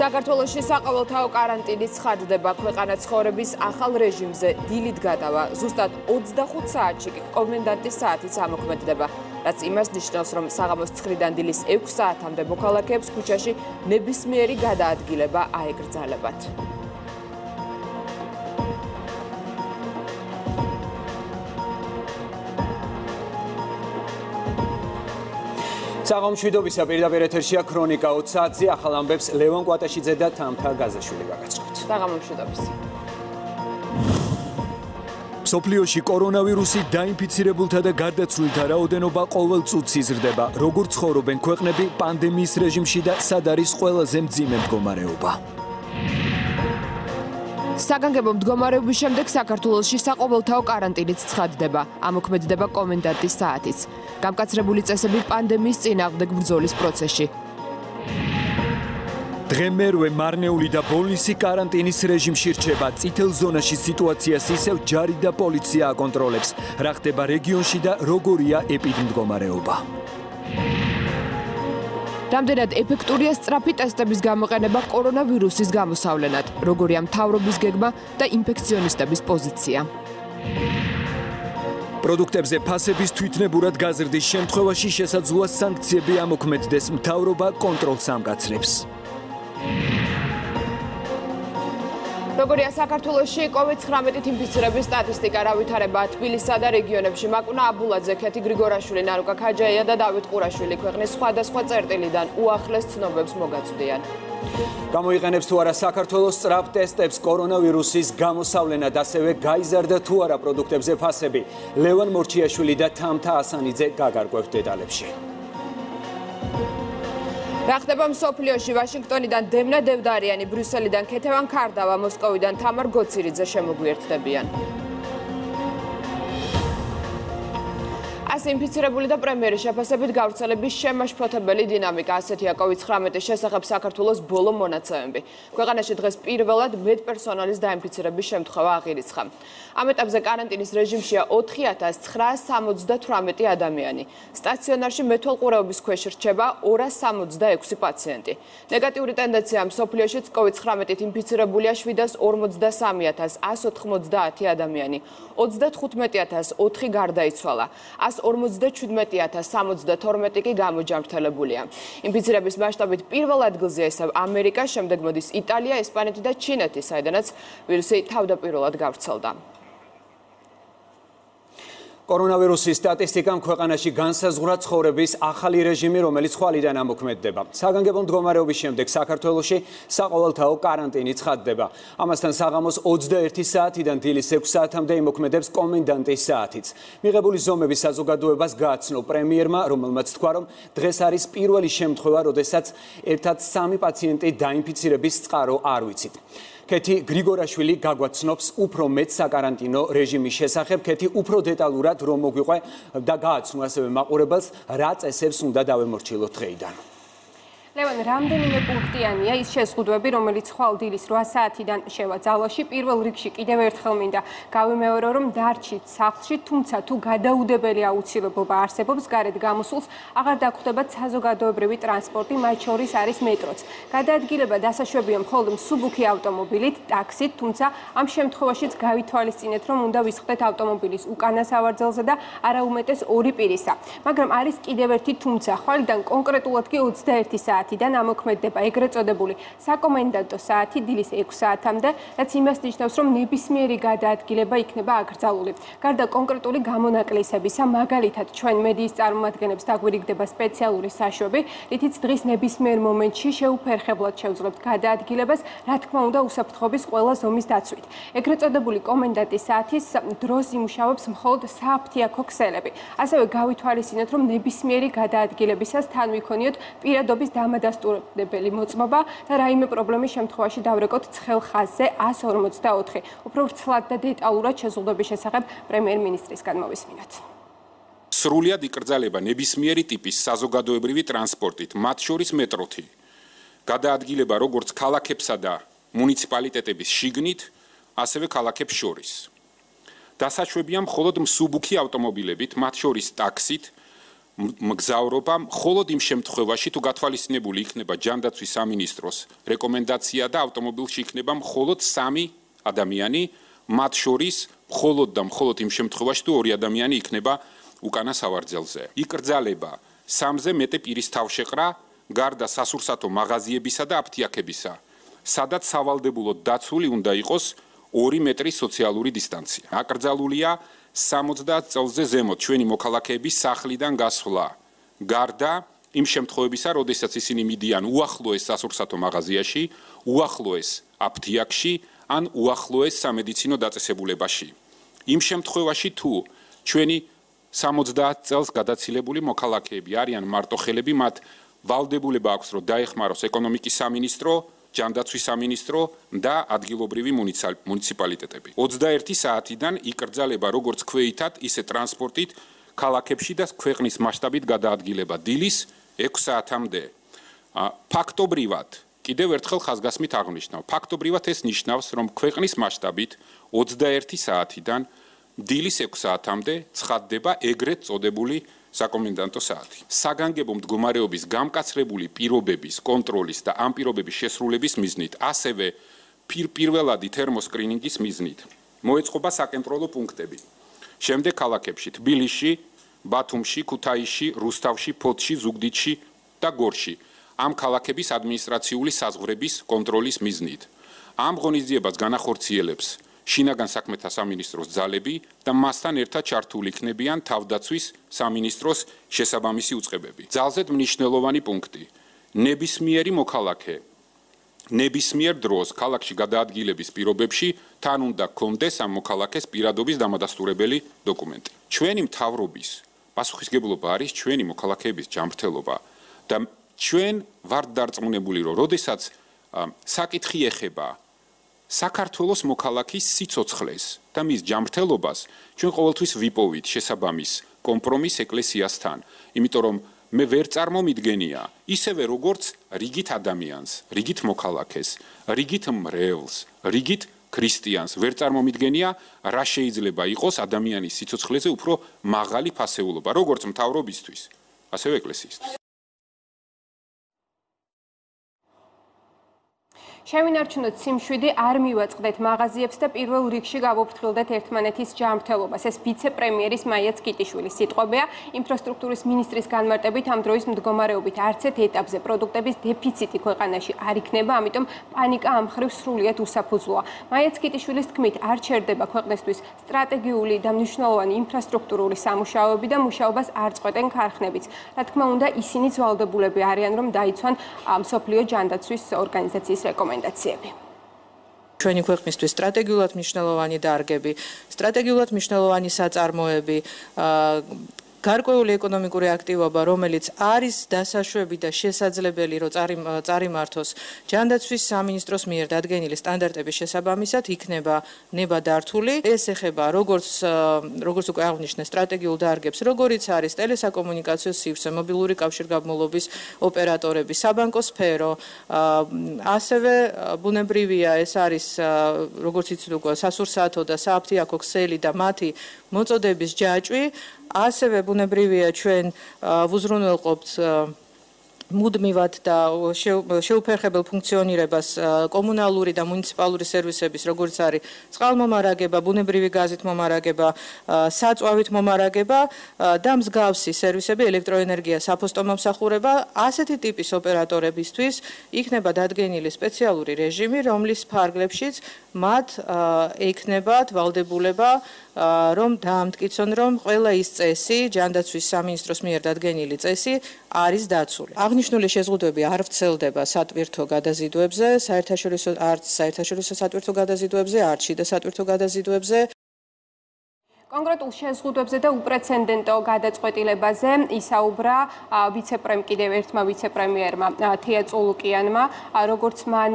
საქართველოში საყოველთაო კარანტინი ცხადდება, ქვეყანა ცხოვრების ახალ რეჟიმზე დილით გადავა, ზუსტად 25 საათში კი კომენდანტის საათიც ამოქმედდება, რაც იმას ნიშნავს, რომ საღამოს 9-დან დილის 6 საათამდე მოქალაქეებს ქუჩაში ნებისმიერი გადაადგილება აეკრძალებათ. საღამოშვიდობისა პირდაპირ ეთერშია ქრონიკა 20 საათზე ახალ ამბებს ლევან კვატაშიძე და თამთა გაზაშვილი გაგაცნობთ. საღამოშვიდობის. მსოფლიოში კორონავირუსით დაინფიცირებულთა და გარდაცვლილთა რაოდენობა ყოველ წუთს იზრდება. როგორ ცხოვრობენ ქვეყნები პანდემიის რეჟიმში და სად არის ყველაზე მძიმე მდგომარეობა? საგანგებო მდგომარეობის შემდეგ საქართველოში საყოველთაო კარანტინიც ცხადდება, ამოქმედდება კომენდანტის საათიც. გამკაცრებული წესები პანდემიის წინააღმდეგ ბრძოლის პროცესში. დღემერვე მარნეული და ბოლნისი კარანტინის რეჟიმში რჩება. წითელ ზონაში სიტუაციას ისევ ჯარი და პოლიცია აკონტროლებს. რა ხდება რეგიონში და როგორია ეპიდემიოლოგიობა? რამდენად ეფექტურია სწრაფი ტესტების გამოყენება კორონავირუსის გამოსავლენად, როგორია მთავრობის გეგმა და ინფექციონისტების პოზიცია. პროდუქტებზე ფასების თვითნებურად გაზრდის შემთხვევაში შესაძლოა სანქციები ამოქმედდეს, მთავრობა კონტროლს ამკაცრებს. როგორია საქართველოში COVID-19 ინფიცირების სტატისტიკა, რა ვითარება თბილისსა და რეგიონებში, მაკუნა აბულაძე, ქეთი გრიგორაშვილი, ნარუკა ქაჯაია და დავით ყურაშვილი ქვეყნის სხვადასხვა წერტილიდან უახლეს ცნობებს მოგაწვდიან. გამოიყენებს თუ არა საქართველოს სწრაფ ტესტებს კორონავირუსის გამოსავლენად, ასევე გაიზარდა თუ არა პროდუქტებზე ფასები. ლევან მორჩიაშვილი და თამთა ასანიძე გაგარკვევთ დეტალებში. რა ხდება მსოფლიოში? ვაშინგტონიდან დემნა დევდარიანი, ბრიუსელიდან ქეთევან ქარდავა, მოსკოვიდან თამარ გოცირიძე შემოგვიერთდებიან. ინფიცირებული და პრემიერის შეფასებით გავრცელების შემაშფოთებელი დინამიკა. ასეთია COVID-19 შესახებ საქართველოს ბოლო მონაცემები. ქვეყანაში დღეს პირველად მედპერსონალის დაინფიცირების შემთხვევა აღირიცხა. ამ ეტაპზე კარანტინის რეჟიმშია 4978 ადამიანი. სტაციონარში მეთვალყურეობის ქვეშ რჩება 266 პაციენტი. ნეგატიური ტენდენცია მსოფლიოშიც COVID-19 ინფიცირებულია 723,190 ადამიანი. 35004 გარდაიცვალა. 157,072 კი გამოჯანმრთელებულია. ინფიცირების მასშტაბით პირველ ადგილზეა ისევ ამერიკა, შემდეგ მოდის იტალია, ესპანეთი და ჩინეთი, საიდანაც ვირუსი თავდაპირველად გავრცელდა. კორონავირუსის სტატისტიკამ ქვეყანაში განსაზღვრა ცხოვრების ახალი რეჟიმი, რომელიც ხვალიდან ამოქმედდება. საგანგებო მდგომარეობის შემდეგ საქართველოში საყოველთაო კარანტინი ცხადდება. ამასთან საღამოს 21 საათიდან დილის 6 საათამდე იმოქმედებს კომენდანტის საათიც. მიღებული ზომების საზოგადოებას გააცნო პრემიერმა, რომელმაც თქვა, რომ დღეს არის პირველი შემთხვევა, როდესაც ერთად 3 პაციენტი დაინფიცირების წყარო არ ვიცით. ქეთი გრიგორაშვილი გაგვაცნობს უფრო მეტ საკარანტინო რეჟიმის შესახებ. ქეთი უფრო დეტალურად რომ მოგვიყვე და გააცნო ასევე მაყურებელს, რა წესებს უნდა დავემორჩილოთ დღეიდან. ლევან, რამდენიმე პუნქტიანია ის შეზღუდვები, რომელიც ხვალ დილის 8 საათიდან შევა ძალაში. პირველ რიგში კიდევ ერთხელ მინდა გავიმეორო, რომ დარჩით სახლში, თუმცა თუ გადაუდებელი აუცილებლობა არსებობს, გარეთ გამოსულს აღარ დაგხვდებათ საზოგადოებრივი ტრანსპორტი, მათ შორის არის მეტროც. გადაადგილება დასაშვებია მხოლოდ მსუბუქი ავტომობილით, ტაქსით, თუმცა ამ შემთხვევაშიც გავითვალისწინეთ, რომ უნდა ვისხდეთ ავტომობილის უკანა სავარძელზე და არა უმეტეს 2 პირისა. მაგრამ არის კიდევ ერთი თუმცა, ხვალიდან კონკრეტულად კი 21 საათიდან ამოქმედდება ეგრეთ წოდებული საკომენდანტო საათი დილის 6 საათამდე, რაც იმას ნიშნავს, რომ ნებისმიერი გადაადგილება იქნება აკრძალული. გარდა კონკრეტული გამონაკლისებისა, მაგალითად, ჩვენ მედიის წარმომადგენლებს დაგვირიგდება სპეციალური საშვები, რითიც დღის ნებისმიერ მომენტში შეუფერხებლად შევძლებთ გადაადგილებას, რა თქმა უნდა, უსაფრთხოების ყველა ზომის დაცვით. ეგრეთ წოდებული კომენდანტის საათის დროს იმუშავებს მხოლოდ სააფთიაქო ქსელები. ასევე გავითვალისწინეთ, რომ ნებისმიერი გადაადგილებისას თან ვიქონიოთ პირადობის დამადასტურებელი მოწმობა და რაიმე პრობლემის შემთხვევაში დავრეკოთ ცხელ ხაზზე 144. უფრო ვრცლად და დეტალურად შეზღუდვების შესახებ პრემიერ-მინისტრისგან მოვისმინოთ. სრულად იკრძალება ნებისმიერი ტიპის საზოგადოებრივი ტრანსპორტით, მათ შორის მეტროთი. გადაადგილება როგორც ქალაქებსა და მუნიციპალიტეტების შიგნით, ასევე ქალაქებს შორის. დასაშვებია მხოლოდ მსუბუქი ავტომობილებით, მათ შორის ტაქსით, მგზავრობა მხოლოდ იმ შემთხვევაში თუ გათვალისწინებული იქნება ჯანდაცვის სამინისტროს რეკომენდაცია და ავტომობილში იქნება მხოლოდ 3 ადამიანი, მათ შორის მხოლოდ იმ შემთხვევაში თუ 2 ადამიანი იქნება უკანა სავარძელზე. იკრძალება 3-ზე მეტი პირის თავშეყრა გარდა სასურსათო მაღაზიებისა და აფთიაქებისა, სადაც სავალდებულოდ დაცული უნდა იყოს 2 მეტრის სოციალური დისტანცია. აკრძალულია 70 წელზე ზემოთ ჩვენი მოქალაქეების სახლიდან გასვლა, გარდა იმ შემთხვევებისა, როდესაც ისინი მიდიან უახლოეს სასურსათო მაღაზიაში, უახლოეს აფთიაქში ან უახლოეს სამედიცინო დაწესებულებაში. იმ შემთხვევაში თუ ჩვენი 70 წელს გადაცილებული მოქალაქეები არიან მარტოხელები, მათ ვალდებულება აქვს, რომ დაეხმაროს ეკონომიკის სამინისტრო, ჯანდაცვის სამინისტრო და ადგილობრივი მუნიციპალიტეტები. 21 საათიდან იკრძალება როგორც ქვეითად, ისე ტრანსპორტით ქალაქებში და ქვეყნის მასშტაბით გადაადგილება დილის 6 საათამდე. ფაქტობრივად, კიდევ ერთხელ ხაზგასმით აღნიშნავ, ფაქტობრივად ეს ნიშნავს, რომ ქვეყნის მასშტაბით 21 საათიდან დილის 6 საათამდე ცხადდება ეგრეთ წოდებული საკომენდანტო საათი. საგანგებო მდგომარეობის გამკაცრებული პირობების კონტროლის და ამ პირობების შესრულების მიზნით, ასევე პირველადი თერმოსკრინინგის მიზნით მოეწყობა საკონტროლო პუნქტები. შემდეგ ქალაქებში თბილისში, ბათუმში, ქუთაისში, რუსთავში, ფოთში, ზუგდიდში და გორში ამ ქალაქების ადმინისტრაციული საზღვრების კონტროლის მიზნით. ამ ღონისძიებას განახორციელებს შინაგან საქმეთა სამინისტროს ძალები და მასთან ერთად ჩართული იქნებიან თავდაცვის სამინისტროს შესაბამისი უწყებები. ძალზედ მნიშვნელოვანი პუნქტი. ნებისმიერი მოქალაქე ნებისმიერ დროს ქალაქში გადაადგილების პირობებში თან უნდა ჰქონდეს ამ მოქალაქეს პირადობის დამადასტურებელი დოკუმენტი. ჩვენი მთავრობის პასუხისგებლობა არის ჩვენი მოქალაქეების ჯანმრთელობა და ჩვენ ვართ დარწმუნებული, რომ როდესაც საკითხი ეხება საქართველოს მოქალაქის სიცოცხლეს და მის ჯანმრთელობას, ჩვენ ყოველთვის ვიპოვით შესაბამის კომპრომის ეკლესიასთან, იმიტომ რომ მე ვერ წარმომიდგენია ისევე როგორც რიგით ადამიანს, რიგით მოქალაქეს, რიგით მრევლს, რიგით ქრისტიანს ვერ წარმომიდგენია რა შეიძლება იყოს ადამიანის სიცოცხლეზე უფრო მაღალი ფასეულობა, როგორც მთავრობისთვის, ასევე ეკლესიისთვის. შევინარჩუნოთ სიმშვიდე, არ მივაწყდეთ მაღაზიებს და პირველ რიგში გავუფრთხილდეთ ერთმანეთის ჯანმრთელობას. ეს ვიცე-პრემიერის მაია წკიტიშვილის სიტყვებია. ინფრასტრუქტურის მინისტრის განმარტებით ამ დროის მდგომარეობით არც ერთ ეტაპზე პროდუქტების დეფიციტი ქვეყანაში არ იქნება, ამიტომ პანიკა ამ მხრივ სრულიად უსაფუძვლოა. მაია წკიტიშვილის თქმით, არ ჩერდება ქვეყნისთვის სტრატეგიული და მნიშვნელოვანი ინფრასტრუქტურული სამუშაოები და მუშაობას არ წყვეტენ ქარხნებიც. რა თქმა უნდა, ისინიც ვალდებულები არიან, რომ დაიცვან მსოფლიო ჯანდაცვის ორგანიზაციის რეკომენდაციები. ჩვენი ქვეყნისთვის სტრატეგიულად მნიშვნელოვანი დარგები, სტრატეგიულად მნიშვნელოვანი საწარმოები, გარკვეული ეკონომიკური აქტივობა, რომელიც არის დასაშვები და შესაძლებელი, რომ წარიმართოს ჯანდაცვის სამინისტროს მიერ დადგენილი სტანდარტების შესაბამისად, იქნება ნებადართული. ეს ეხება როგორც უკვე აღნიშნე სტრატეგიულ დარგებს, როგორიც არის ტელესაკომუნიკაციო სივრცე, მობილური კავშირგაბმულობის ოპერატორები, საბანკო სფერო, ასევე ბუნებრივია, ეს არის როგორც იცით უკვე სასურსათო და სააფთიაქო ქსელი და მათი მოწოდების ჯაჭვი. ასევე ბუნებრივია ჩვენ ვუზრუნველყოფთ მუდმივად და შეუფერხებელ ფუნქციონირებას კომუნალური და მუნიციპალური სერვისების, როგორც არის წყალმომარაგება, ბუნებრივი გაზით მომარაგება, საწვავით მომარაგება და მსგავსი სერვისები, ელექტროენერგია, საფოსტო მომსახურება, ასეთი ტიპის ოპერატორებისთვის იქნება დადგენილი სპეციალური რეჟიმი, რომლის ფარგლებშიც მათ ექნებათ ვალდებულება რომ დაამტკიცონ, რომ ყველა ის წესი, ჯანდაცვის სამინისტროს მიერ დადგენილი წესი არის დაცული. აღნიშნული შეზღუდვები არ ვრცელდება სატვირთო გადაზიდვებზე, საერთაშორისო სატვირთო გადაზიდვებზე, არც შიდა სატვირთო გადაზიდვებზე. კონკრეტულ შეზღუდვებზე და უპრეცედენტო გადაწყვეტილებაზე ისაუბრა კიდევ ერთმა ვიცე-პრემიერმა თია წულუკიანმა, როგორც მან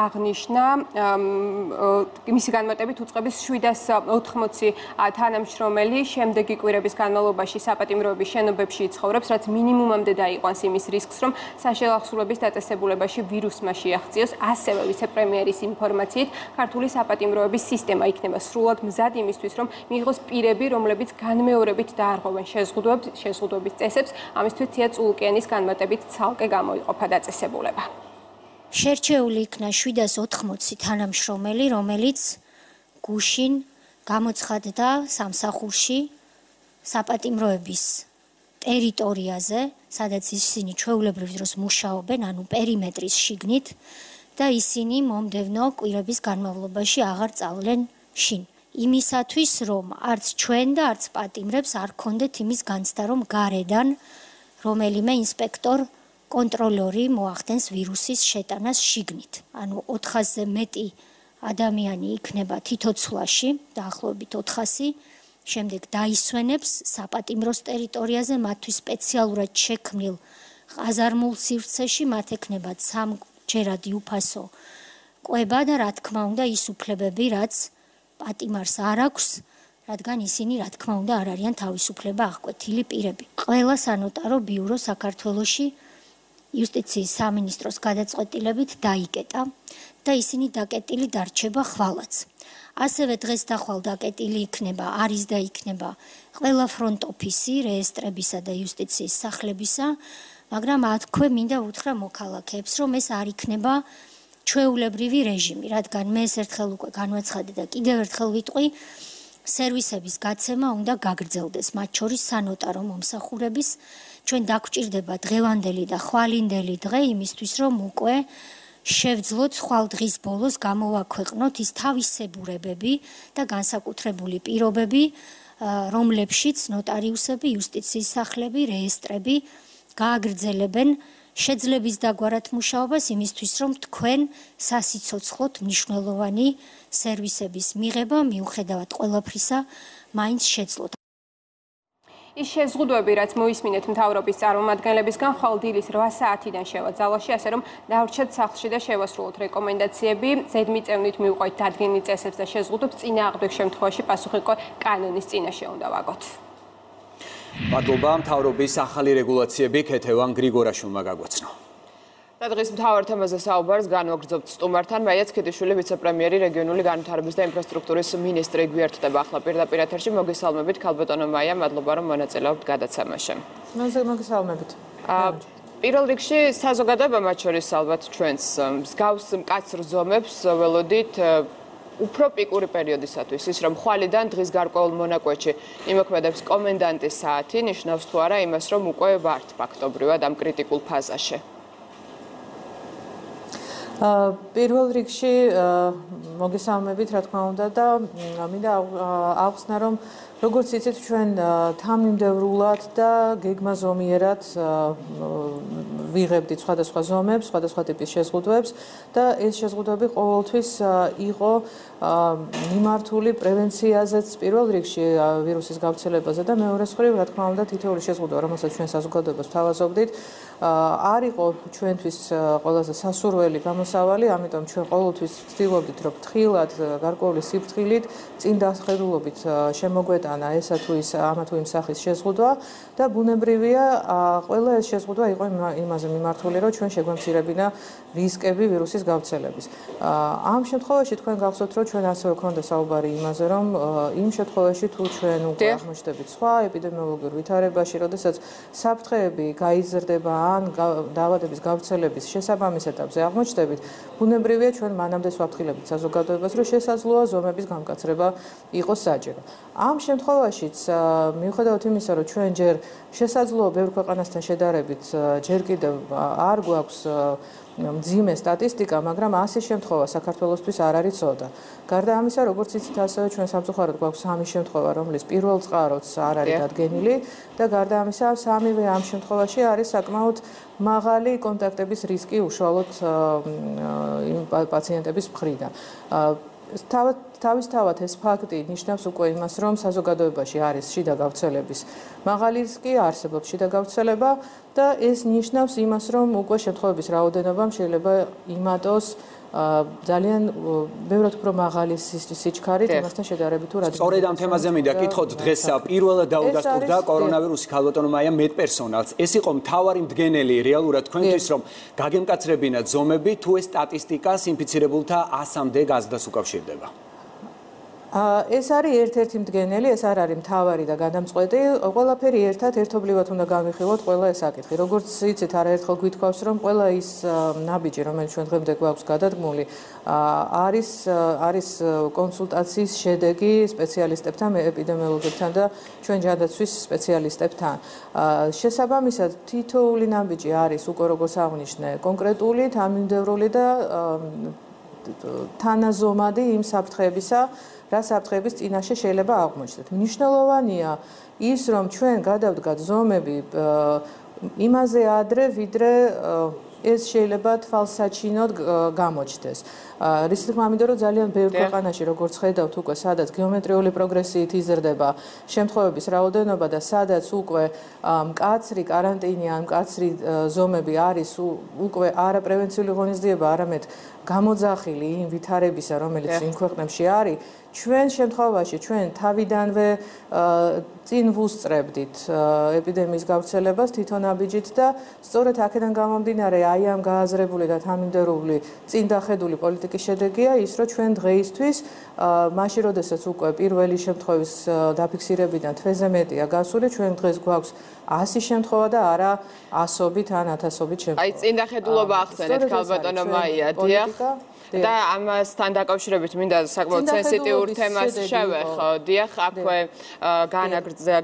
აღნიშნა, მისი განმარტებით უწყების 780 თანამშრომელი შემდეგი კვირების განმავლობაში საპატიმროების შენობებში იცხოვრებს, რაც მინიმუმამდე დაიყვანს იმის რისკს, რომ საშელახსოვრების დაწესებულებაში ვირუსმა შეაღწიოს. ასევე ვიცე-პრემიერის ინფორმაციით, ქართული საპატიმროების სისტემა იქნება სრულად მზად იმისთვის, რომ მიიღოს პირები, რომლებიც განმეორებით დაარღვევენ შეზღუდვების წესებს, ამისთვის თია წულუკიანის განმარტებით ცალკე გამოიყოფა დაწესებულება. შერჩეული იქნა 780 თანამშრომელი, რომელიც გუშინ გამოცხადდა სამსახურში საპატიმროების ტერიტორიაზე, სადაც ისინი ჩვეულებრივ დროს მუშაობენ, ანუ პერიმეტრის შიგნით და ისინი მომდევნო კვირების განმავლობაში აღარ წავლენ შინ. იმისათვის, რომ არც ჩვენ და არც პატიმრებს არ ქონდეთ იმის განცდა, რომ გარედან რომელიმე ინსპექტორ კონტროლორი მოახდენს ვირუსის შეტანას შიგნით. ანუ 400-ზე მეტი ადამიანი იქნება თითოცლაში, დაახლოებით 400, შემდეგ დაისვენებს საპატიმროს ტერიტორიაზე, მათთვის სპეციალურად შექმნილ ყაზარმულ სივრცეში, მათ ექნებათ სამჯერადი უფასო კვება და რა თქმა უნდა ის უფლებები, რაც პატიმარს არ აქვს, რადგან ისინი რა თქმა უნდა არ არიან თავისუფლება აღკვეთილი პირები. ყველა სანოტარო ბიურო საქართველოში იუსტიციის სამინისტროს გადაწყვეტილებით დაიკეტა და ისინი დაკეტილი დარჩება ხვალაც. ასევე დღეს დახვალ დაკეტილი იქნება, არის და იქნება ყველა ფრონტ ოფისი რეესტრებისა და იუსტიციის სახლებისა, მაგრამ აქვე მინდა უთხრა მოქალაქეებს, რომ ეს არ იქნება ჩვეულებრივი რეჟიმი, რადგან მე ეს ერთხელ უკვე განვაცხადე და კიდევ ერთხელ ვიტყვი, სერვისების გაცემა უნდა გაგრძელდეს, მათ შორის სანოტარო მომსახურების. ჩვენ დაგვჭირდება დღევანდელი და ხვალინდელი დღე იმისთვის, რომ უკვე შევძლოთ ხვალ დღის ბოლოს გამოვაქვეყნოთ ის თავისებურებები და განსაკუთრებული პირობები, რომლებშიც ნოტარიუსები, იუსტიციის სახლები, რეესტრები გააგრძელებენ შეძლების დაგვარად მუშაობას იმისთვის, რომ თქვენ სასიცოცხლოდ მნიშვნელოვანი სერვისების მიღება მიუხედავად ყველაფრისა მაინც შეძლოთ. ის შეზღუდვები, რაც მოისმინეთ მთავრობის წარმომადგენლებისგან, ხვალ დილის 8 საათიდან შევა ძალაში, ასე რომ დავრჩეთ სახლში და შევასრულოთ რეკომენდაციები. ზედმიწევნით მივყვეთ დადგენილ წესებს და შეზღუდვებს, წინააღმდეგ შემთხვევაში პასუხი უკვე კანონის წინაშე უნდა ვაგოთ. მადლობა, მთავრობის ახალი რეგულაციები ქეთევან გრიგორაშვილმა გაგვაცნო. და დღის მთავარ თემაზე საუბარს განვაგრძობთ სტუმართან. მაია ცქედიშვილი, ვიცე-პრემიერი, რეგიონული განვითარების და ინფრასტრუქტურის მინისტრი გვერდდება ახლა პირდაპირ ეთერში. მოგესალმებით, ქალბატონო მაია, მადლობა რომ მონაწილეობთ გადაცემაში. მოგესალმებით. პირველ რიგში საზოგადოება, მათ შორის ალბათ ჩვენს მსგავს მკაცრ ზომებს ველოდით უფრო პიკური პერიოდისათვის. ის რომ ხვალიდან დღის გარკვეულ მონაკვეთში იმოქმედებს კომენდანტის საათი, ნიშნავს თუ არა იმას, რომ უკვე ვართ ფაქტობრივად ამ კრიტიკულ ფაზაში. პირველ რიგში მოგესალმებით, რა თქმა უნდა და მინდა ავხსნა, რომ როგორც იცით, ჩვენ თანმიმდევრულად და გეგმაზომიერად ვიღებდით სხვადასხვა ზომებს, სხვადასხვა ტიპის შეზღუდვებს და ეს შეზღუდვები ყოველთვის იყო მიმართული პრევენციაზეც პირველ რიგში ვირუსის გავრცელებაზე და მეორე მხრივ, რა თქმა უნდა, თითოეული შეზღუდვა, რომელსაც ჩვენ საზოგადოებას ვთავაზობდით, არ იყო ჩვენთვის ყველაზე სასურველი გამოსავალი, ამიტომ ჩვენ ყოველთვის ვცდილობდით, რომ ფრთხილად, გარკვეული სიფრთხილით, წინ დასახედულობით შემოგვეტანა ესა თუ ის ამა თუ იმ სახის შეზღუდვა და ბუნებრივია, ყველა ეს შეზღუდვა იყო იმაზე მიმართული, რომ ჩვენ შეგვემცირებინა რისკები ვირუსის გავრცელების. ამ შემთხვევაში თქვენ გახსოვთ, რომ ჩვენ ასევე გვქონდა საუბარი იმაზე, რომ იმ შემთხვევაში თუ ჩვენ უკვე აღმოჩნდებით სხვა ეპიდემიოლოგიურ ვითარებაში, როდესაც საფრთხეები გაიზრდება ან დაავადების გავრცელების შესაბამის ეტაპზე აღმოჩნდებით, ბუნებრივია ჩვენ მანამდე ვაფრთხილებთ საზოგადოებას, რომ შესაძლოა ზომების გამკაცრება იყოს საჭირო. ამ შემთხვევაშიც მიუხედავად იმისა, რომ ჩვენ ჯერ შესაძლოა ბევრ ქვეყანასთან შედარებით ჯერ კიდევ არ გვაქვს მძიმე სტატისტიკა, მაგრამ ასი შემთხვევა საქართველოსთვის არ არის ცოტა. გარდა ამისა, როგორც იცით, ასევე ჩვენ სამწუხაროდ გვაქვს 3 შემთხვევა, რომლის პირველ წყაროც არ არის დადგენილი და გარდა ამისა, 3-ვე ამ შემთხვევაში არის საკმაოდ მაღალი კონტაქტების რისკი უშუალოდ იმ პაციენტების მხრიდან. თავისთავად ეს ფაქტი ნიშნავს უკვე იმას, რომ საზოგადოებაში არის შიდა გავრცელების მაღალი რისკი, არსებობს შიდა გავრცელება და ეს ნიშნავს იმას, რომ უკვე შემთხვევების რაოდენობა შეიძლება იმატოს ძალიან ბევრად უფრო მაღალი სიჩქარით იმასთან შედარებით თუ რაც სწორედ ამ თემაზე მინდა კითხოთ დღეს პირველად დაუდასტურდა კორონავირუსი ქალბატონო მაია მედპერსონალს. ეს იყო მთავარი მდგენელი რეალურად თქვენთვის, რომ გაგემკაცრებინათ ზომები თუ ეს სტატისტიკას ინფიცირებულთა 100-მდე გაზრდას უკავშირდება. ეს არის ერთ-ერთი მდგენელი, ეს არ არის მთავარი და გადამწყვეტი. ყველაფერი ერთად ერთობლივად უნდა გამიხილოთ ყველა ეს საკითხი. როგორც იცით, არაერთხელ გვითქვავს, რომ ყველა ის ნაბიჯი, რომელიც ჩვენ დღემდე გვაქვს გადადგმული, არის კონსულტაციის შედეგი სპეციალისტებთან, ეპიდემიოლოგებთან და ჩვენ ჯანდაცვის სპეციალისტებთან. შესაბამისად, თითოეული ნაბიჯი არის უკვე როგორც აღნიშნე, კონკრეტული, თანმიმდევრული და თანაზომადი იმ საფრთხეებისა, რა საფრთხეების წინაშე შეიძლება აღმოჩნდეთ. მნიშვნელოვანია ის, რომ ჩვენ გადავდგათ ზომები იმაზე ადრე, ვიდრე ეს შეიძლება თვალსაჩინოდ გამოჩნდეს. რის თქმა უნდა, რომ ძალიან ბევრ ქვეყანაში, როგორც ხედავთ უკვე, სადაც გეომეტრიული პროგრესიით იზრდება შემთხვევების რაოდენობა და სადაც უკვე მკაცრი კარანტინი ან მკაცრი ზომები არის უკვე არა პრევენციული ღონისძიება, არამედ გამოძახილი იმ ვითარებისა, რომელიც იმ ქვეყნებში არის, ჩვენ შემთხვევაში ჩვენ თავიდანვე წინ ვუსწრებდით ეპიდემიის გავრცელებას თვითონაბიჯით და სწორედ აქედან გამომდინარე აი ამ გააზრებული და თანმიმდევრული წინ დახედული პოლიტიკის შედეგია ის, რომ ჩვენ დღეისთვის მაშინ როდესაც უკვე პირველი შემთხვევის დაფიქსირებიდან თვეზე მეტია გასული, ჩვენ დღეს გვაქვს 100 შემთხვევა და არა ასობით ან 1000-ობით შემთხვევა. აი წინ დახედულობა ახსენეთ ქალბატონო მაია, დიახ. და ამასთან დაკავშირებით მინდა საკმაოდ სენსიტიურ თემას შევეხო. დიახ, აქვე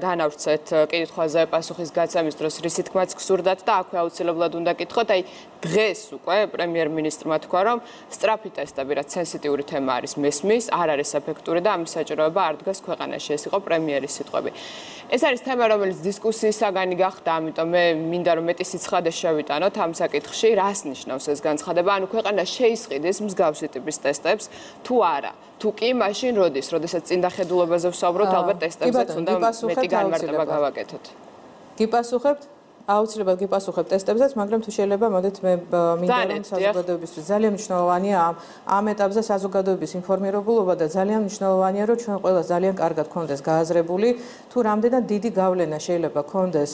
განავრცეთ კითხვაზე პასუხის გაცემის დროს რისი თქმაც გსურდათ და აქვე აუცილებლად უნდა კითხოთ. აი დღეს უკვე პრემიერ-მინისტრმა თქვა, რომ სწრაფი ტესტები, რაც სენსიტიური თემა არის, მესმის, არ არის ეფექტური და ამის საჭიროება არ დგას ქვეყანაში. ეს იყო პრემიერის სიტყვები. ეს არის თემა, რომელიც დისკუსიის საგანი გახდა, ამიტომ მე მინდა რომ მეტი სიცხადე შევიტანოთ ამ საკითხში, რას ნიშნავს ეს განცხადება, ანუ ქვეყანა შეისყიდეს მსგავსი ტიპის ტესტებს, თუ არა. თუ კი, მაშინ როდესაც წინ დახედულობაზე ვსაუბრობთ, ალბათ ტესტებზეც უნდა მეტი განმარტება გავაკეთოთ. გიპასუხებთ? აუცილებლად გიპასუხებ ტესტებზეც, მაგრამ თუ შეიძლება, მოდით მე მინდა რომ საზოგადოებისთვის ძალიან მნიშვნელოვანია ამ ეტაპზე საზოგადოების ინფორმირებულობა და ძალიან მნიშვნელოვანია, რომ ჩვენ ყველას ძალიან კარგად გქონდეს გააზრებული, თუ რამდენად დიდი გავლენა შეიძლება გქონდეს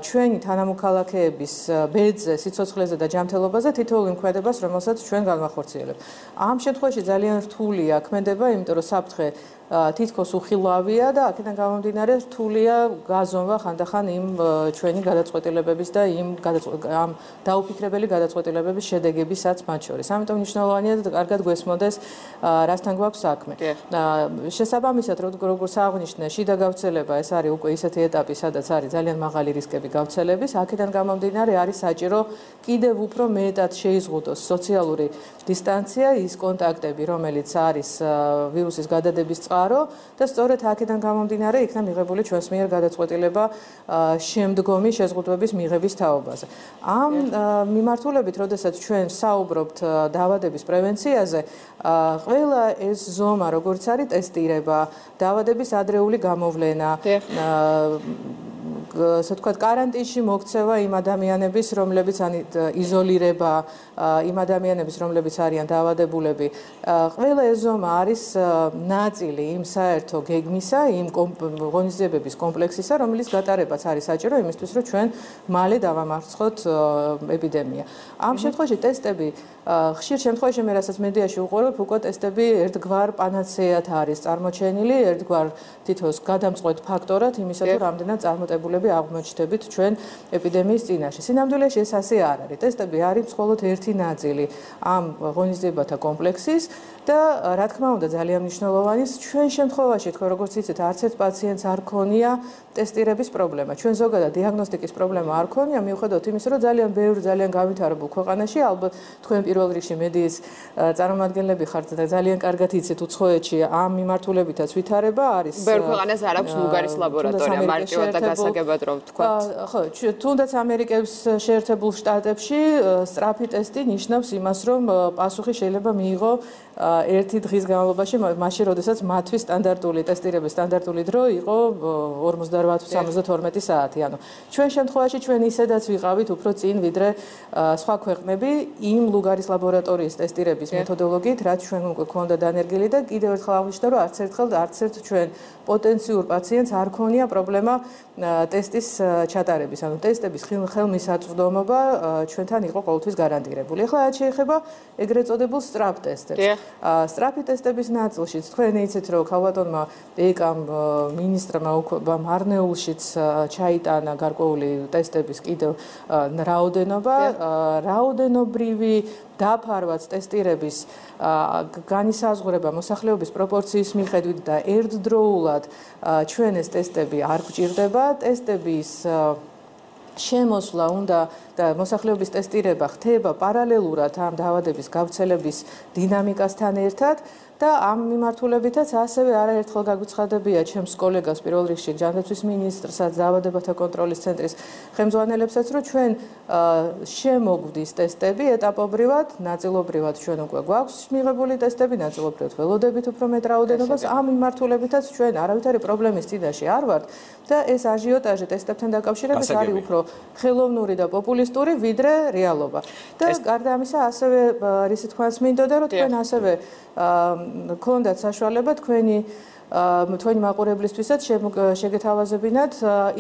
ჩვენი თანამოქალაქეების ბედზე, სიცოცხლეზე და ჯანმრთელობაზე თითოეულ იმ ქმედებას, რომელსაც ჩვენ განვახორციელებთ. ამ შემთხვევაში ძალიან რთულია ქმედება, იმიტომ რომ საფრთხე თითქოს უხილავია და აქედან გამომდინარე რთულია გაზომვა ხანდახან იმ ჩვენი გადაწყვეტილებების და ამ დაუფიქრებელი გადაწყვეტილებების შედეგებისაც მათ შორის. ამიტომ მნიშვნელოვანია და კარგად გვესმოდეს რასთან გვაქვს საქმე. შესაბამისად, როგორც აღნიშნე, შიდა გავრცელება ეს არის უკვე ისეთი ეტაპი, სადაც არის ძალიან მაღალი რისკები გავრცელების. აქედან გამომდინარე არის საჭირო კიდევ უფრო მეტად შეიზღუდოს სოციალური დისტანცია, ის კონტაქტები, რომელიც არის ვირუსის გადადების და სწორედ აქედან გამომდინარე იქნა მიღებული ჩვენს მიერ გადაწყვეტილება შემდგომი შეზღუდვების მიღების თაობაზე. ამ მიმართულებით, როდესაც ჩვენ საუბრობთ დაავადების პრევენციაზე, ყველა ეს ზომა, როგორც არის ტესტირება, დაავადების ადრეული გამოვლენა, ასე ვთქვათ, კარანტინში მოქცევა იმ ადამიანების, რომლებიც იზოლირება იმ ადამიანების, რომლებიც არიან დაავადებულები. ყველა ეს ზომა არის ნაწილი იმ საერთო გეგმისა, იმ ღონისძიებების კომპლექსისა, რომელიც გატარებაც არის საჭირო იმისთვის, რომ ჩვენ მალე დავამარცხოთ ეპიდემია. ამ შემთხვევაში ტესტები ხშირ შემთხვევაში მე რასაც მედიაში უყურებ, უკვე ტესტები ერთგვარ პანაცეად არის წარმოჩენილი, ერთგვარ თითოს გადამწყვეტ ფაქტორად იმისა, რომ რამდენად წარმატებულები აღმოჩნდებით ჩვენ ეპიდემიის წინაშე. სინამდვილეში ეს ასე არ არის. ტესტები არის მხოლოდ ერთი ნაწილი ამ ღონისძიებათა კომპლექსის და რა თქმა უნდა ძალიან მნიშვნელოვანი ჩვენ შემთხვევაში თქვენ როგორც იცით, არც ერთ პაციენტს არ ქონია ტესტირების პრობლემა. ჩვენ ზოგადად დიაგნოსტიკის პრობლემა არ ქონია, მიუხედავად იმისა, რომ ძალიან ბევრი ძალიან გავითარებულ ქვეყანაში, ალბათ თქვენ პირველ რიგში მედიის წარმომადგენლები ხართ და ძალიან კარგად იცით უცხოეთში ამ მიმართულებითაც ვითარება არის. ბევრ ქვეყანას არ აქვს ლუგარის ლაბორატორია, მარტივად და გასაგებად რომ ვთქვათ. ხო, თუნდაც ამერიკის შეერთებულ შტატებში სწრაფი ტესტი ნიშნავს იმას, რომ პასუხი შეიძლება მიიღო ერთი დღის განმავლობაში, მაშინ როდესაც მათთვის სტანდარტული ტესტირების სტანდარტული დრო იყო 48-72 საათი. ანუ ჩვენ შემთხვევაში ჩვენ ისედაც ვიყავით უფრო წინ ვიდრე სხვა ქვეყნები იმ ლუგარის ლაბორატორიის ტესტირების მეთოდოლოგიით, რაც ჩვენ უკვე გვქონდა დანერგილი და კიდევ ერთხელ აღნიშნე, რომ არც ერთ ჩვენ პოტენციურ პაციენტს არ ქონია პრობლემა ტესტის ჩატარების. ანუ ტესტების ხელმისაწვდომობა ჩვენთან იყო ყოველთვის გარანტირებული. ახლა რაც შეეხება ეგრეთ წოდებულ სწრაფ ტესტებს. სწრაფი ტესტების ნაწილში თქვენ იცით რომ ქალბატონმა ეკამ მინისტრმა მარნეულშიც ჩაიტანა გარკვეული ტესტების კიდევ რაოდენობა, რაოდენობრივი დაფარვაც ტესტირების განისაზღვრება მოსახლეობის პროპორციის მიხედვით და ერთდროულად ჩვენ ეს ტესტები არ გვჭირდება. ტესტების შემოსვლა უნდა და მოსახლეობის ტესტირება ხდება პარალელურად ამ დაავადების გავრცელების დინამიკასთან ერთად და ამ მიმართულებითაც ასევე არაერთხელ გაგვიცხადებია ჩემს კოლეგას პირველ რიგში ჯანდაცვის მინისტრსაც დაავადებათა კონტროლის ცენტრის ხელმძღვანელებსაც რომ ჩვენ შემოგვდის ტესტები ეტაპობრივად, ნაწილობრივად ჩვენ უკვე გვაქვს მიღებული ტესტები, ნაწილობრივად ველოდებით უფრო მეტ რაოდენობას. ამ მიმართულებითაც ჩვენ არავითარი პრობლემის წინაშე არ ვართ და ეს აჟიოტაჟი ტესტებთან დაკავშირებით არის უფრო ხელოვნური და პოპულისტური ვიდრე რეალობა. და გარდა ამისა ასევე რისი თქვენს მინდოდა რომ თქვენ ასევე გქონდათ საშუალება თქვენი მაყურებლისთვისაც შეგეთავაზებინათ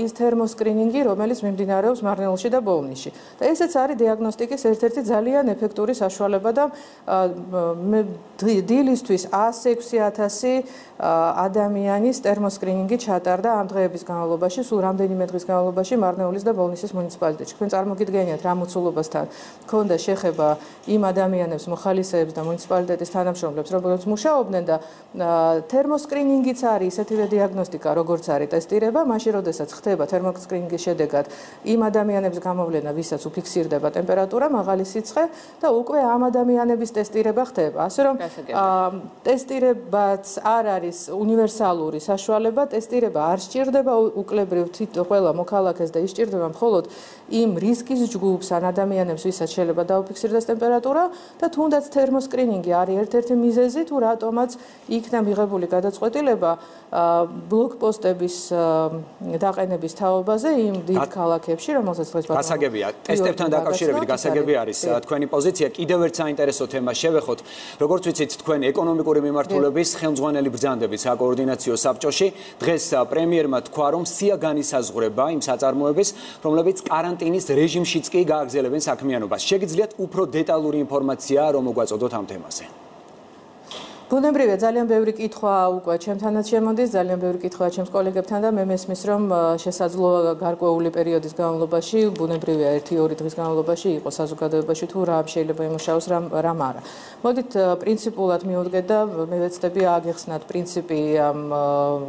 ის თერმოსკრინინგი, რომელიც მიმდინარეობს მარნეულში და ბოლნისში. და ესეც არის დიაგნოსტიკის ერთ-ერთი ძალიან ეფექტური საშუალება და დილისთვის 106,000 ადამიანის თერმოსკრინინგი ჩატარდა ამ დღეების განმავლობაში, სულ რამდენიმე დღის განმავლობაში მარნეულის და ბოლნისის მუნიციპალიტეტში. თქვენ წარმოგიდგენიათ რა მოცულობასთან ქონდა შეხება იმ ადამიანებს, მოხალისეებს და მუნიციპალიტეტის თანამშრომლებს, რომლებიც მუშაობდნენ და თერმოსკრინინგიც არის ესეთივე დიაგნოსტიკა, როგორც არის ტესტირება, მაშინ როდესაც ხდება თერმოსკრინინგის შედეგად იმ ადამიანების გამოვლენა, ვისაც უფიქსირდება ტემპერატურა, მაღალი სიცხე და უკვე ამ ადამიანების ტესტირება ხდება. ასე რომ ტესტირებაც არ არის უნივერსალური საშუალება, ტესტირება არ სჭირდება უკლებრივ ყველა მოქალაქეს და ისჭირდება მხოლოდ იმ რისკის ჯგუფს ან ადამიანებს, ვისაც შეიძლება დაუფიქსირდეს ტემპერატურა და თუნდაც თერმოსკრინინგი არის ერთ-ერთი მიზეზი, თუ რატომაც იქნა მიღებული გადაწყვეტილება ბლოკპოსტების დაყენების თაობაზე იმ დიდ ქალაქებში, რომელსაც დღეს გასაგებია, ტესტებთან დაკავშირებით გასაგები არის თქვენი პოზიცია. კიდევ ერთ საინტერესო თემა შევეხოთ. როგორც ვიცით, თქვენ ეკონომიკური მიმართულების ხელმძღვანელი ბრძანდებით საკოორდინაციო საბჭოში. დღეს პრემიერმა თქვა, რომ სია განისაზღვრება იმ საწარმოების, რომლებიც კარანტინის რეჟიმშიც კი გააგრძელებენ საქმიანობას. შეგიძლიათ უფრო დეტალური ინფორმაცია რომ მოგვაწოდოთ ამ თემაზე? ბუნებრივია, ძალიან ბევრი კითხვა უკვე ჩემთანაც შემოდის, ძალიან ბევრი კითხვა ჩემს კოლეგებთან და მე მესმის, რომ შესაძლოა გარკვეული პერიოდის განმავლობაში, ბუნებრივია 1-2 დღის განმავლობაში იყოს საზოგადოებაში თუ რა შეიძლება იმუშაოს, რამ არა. მოდით პრინციპულად მივუდგეთ და მე ვეცდები აგეხსნათ პრინციპი ამ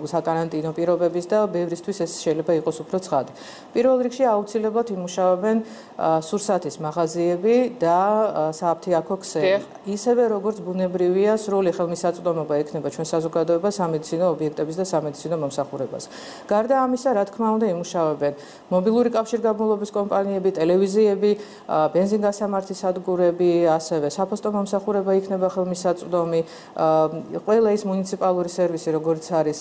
საკარანტინო პირობების და ბევრისთვის ეს შეიძლება იყოს უფრო ცხადი. პირველ რიგში აუცილებლად იმუშავებენ სურსათის მაღაზიები და სააფთიაქო ქსელი. ისევე როგორც ბუნებრივია სრული მისაწვდომობა ექნება ჩვენ საზოგადოებას სამედიცინო ობიექტების და სამედიცინო მომსახურებას. გარდა ამისა, რა თქმა უნდა, იმუშავებენ მობილური კავშირგაბმულობის კომპანიები, ტელევიზიები, ბენზინგასამართი სადგურები, ასევე საფოსტო მომსახურება იქნება ხელმისაწვდომი, ყველა ის მუნიციპალური სერვისი, როგორც არის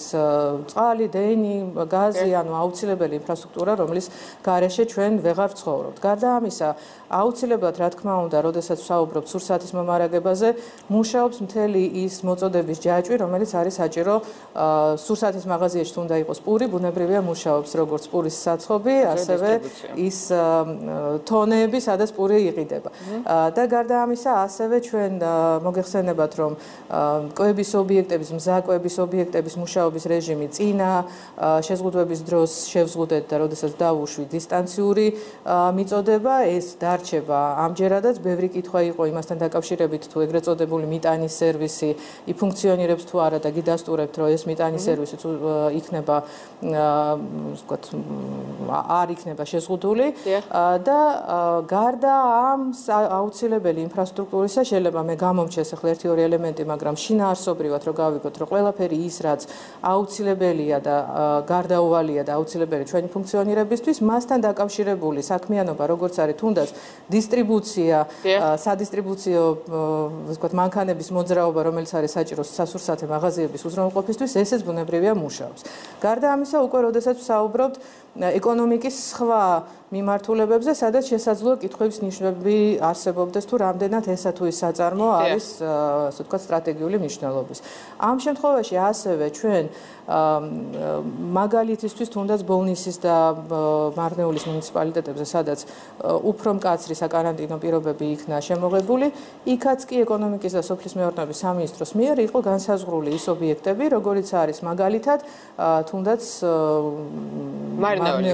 წყალი, დენი, გაზი, ანუ აუცილებელი ინფრასტრუქტურა, რომლის გარეშე ჩვენ ვეღარ ვცხოვრობთ. გარდა ამისა, აუცილებლად, რა თქმა უნდა, როდესაც ვსაუბრობთ სურსათის მომარაგებაზე, მუშაობს მთელი ის მოწოდების ჯაჭვი, რომელიც არის საჭირო სურსათის მაღაზიაში თუ უნდა იყოს პური, ბუნებრივია მუშაობს როგორც პურის საცხობი, ასევე ის თონეები, სადაც პური იყიდება. და გარდა ამისა, ასევე ჩვენ მოგეხსენებათ, რომ კვების ობიექტების, მზაკვების ობიექტების მუშაობის რეჟიმი წინა შეზღუდვების დროს შევზღუდეთ და როდესაც დავუშვით დისტანციური მიწოდება, ეს დარჩება ამჯერადაც. ბევრი კითხვა იყო იმასთან დაკავშირებით, თუ ეგრეთ წოდებული მიტანის სერვისი იფუნქციონირებს თუ არა და გიდასტურებთ, რომ ეს მიტანის სერვისი იქნება, ვთქვათ, არ იქნება შეზღუდული და გარდა ამ აუცილებელი ინფრასტრუქტურისა შეიძლება მე გამომჩეს ახლა 1-2 ელემენტი, მაგრამ შინაარსობრივად რომ გავიგოთ, რომ ყველაფერი ის, რაც აუცილებელია და გარდაუვალია და აუცილებელი ჩვენი ფუნქციონირებისთვის, მასთან დაკავშირებული საქმიანობა, როგორც არის თუნდაც დისტრიბუცია, სადისტრიბუციო, ვთქვათ, მანქანების მოძრაობა, რომელიც არის საჭირო სასურსათე მაღაზიების უზრუნველყოფისთვის, ესეც ბუნებრივია მუშაობს. გარდა ამისა, უკვე როდესაც ვსაუბრობთ ეკონომიკის სხვა მიმართულებებზე, სადაც შესაძლოა კითხვების ნიშნები არსებობდეს თუ რამდენად ესა თუ ის საწარმო არის, ასე ვთქვათ, სტრატეგიული მნიშვნელობის. ამ შემთხვევაში ასევე ჩვენ მაგალითისთვის თუნდაც ბოლნისის და მარნეულის მუნიციპალიტეტებზე, სადაც უფრო მკაცრი საკარანტინო პირობები იქნა შემოღებული, იქაც კი ეკონომიკის და სოფლის მეურნეობის სამინისტრო სამინისტროს მიერ იყო განსაზღვრული ის ობიექტები, როგორიც არის მაგალითად თუნდაც მარნეული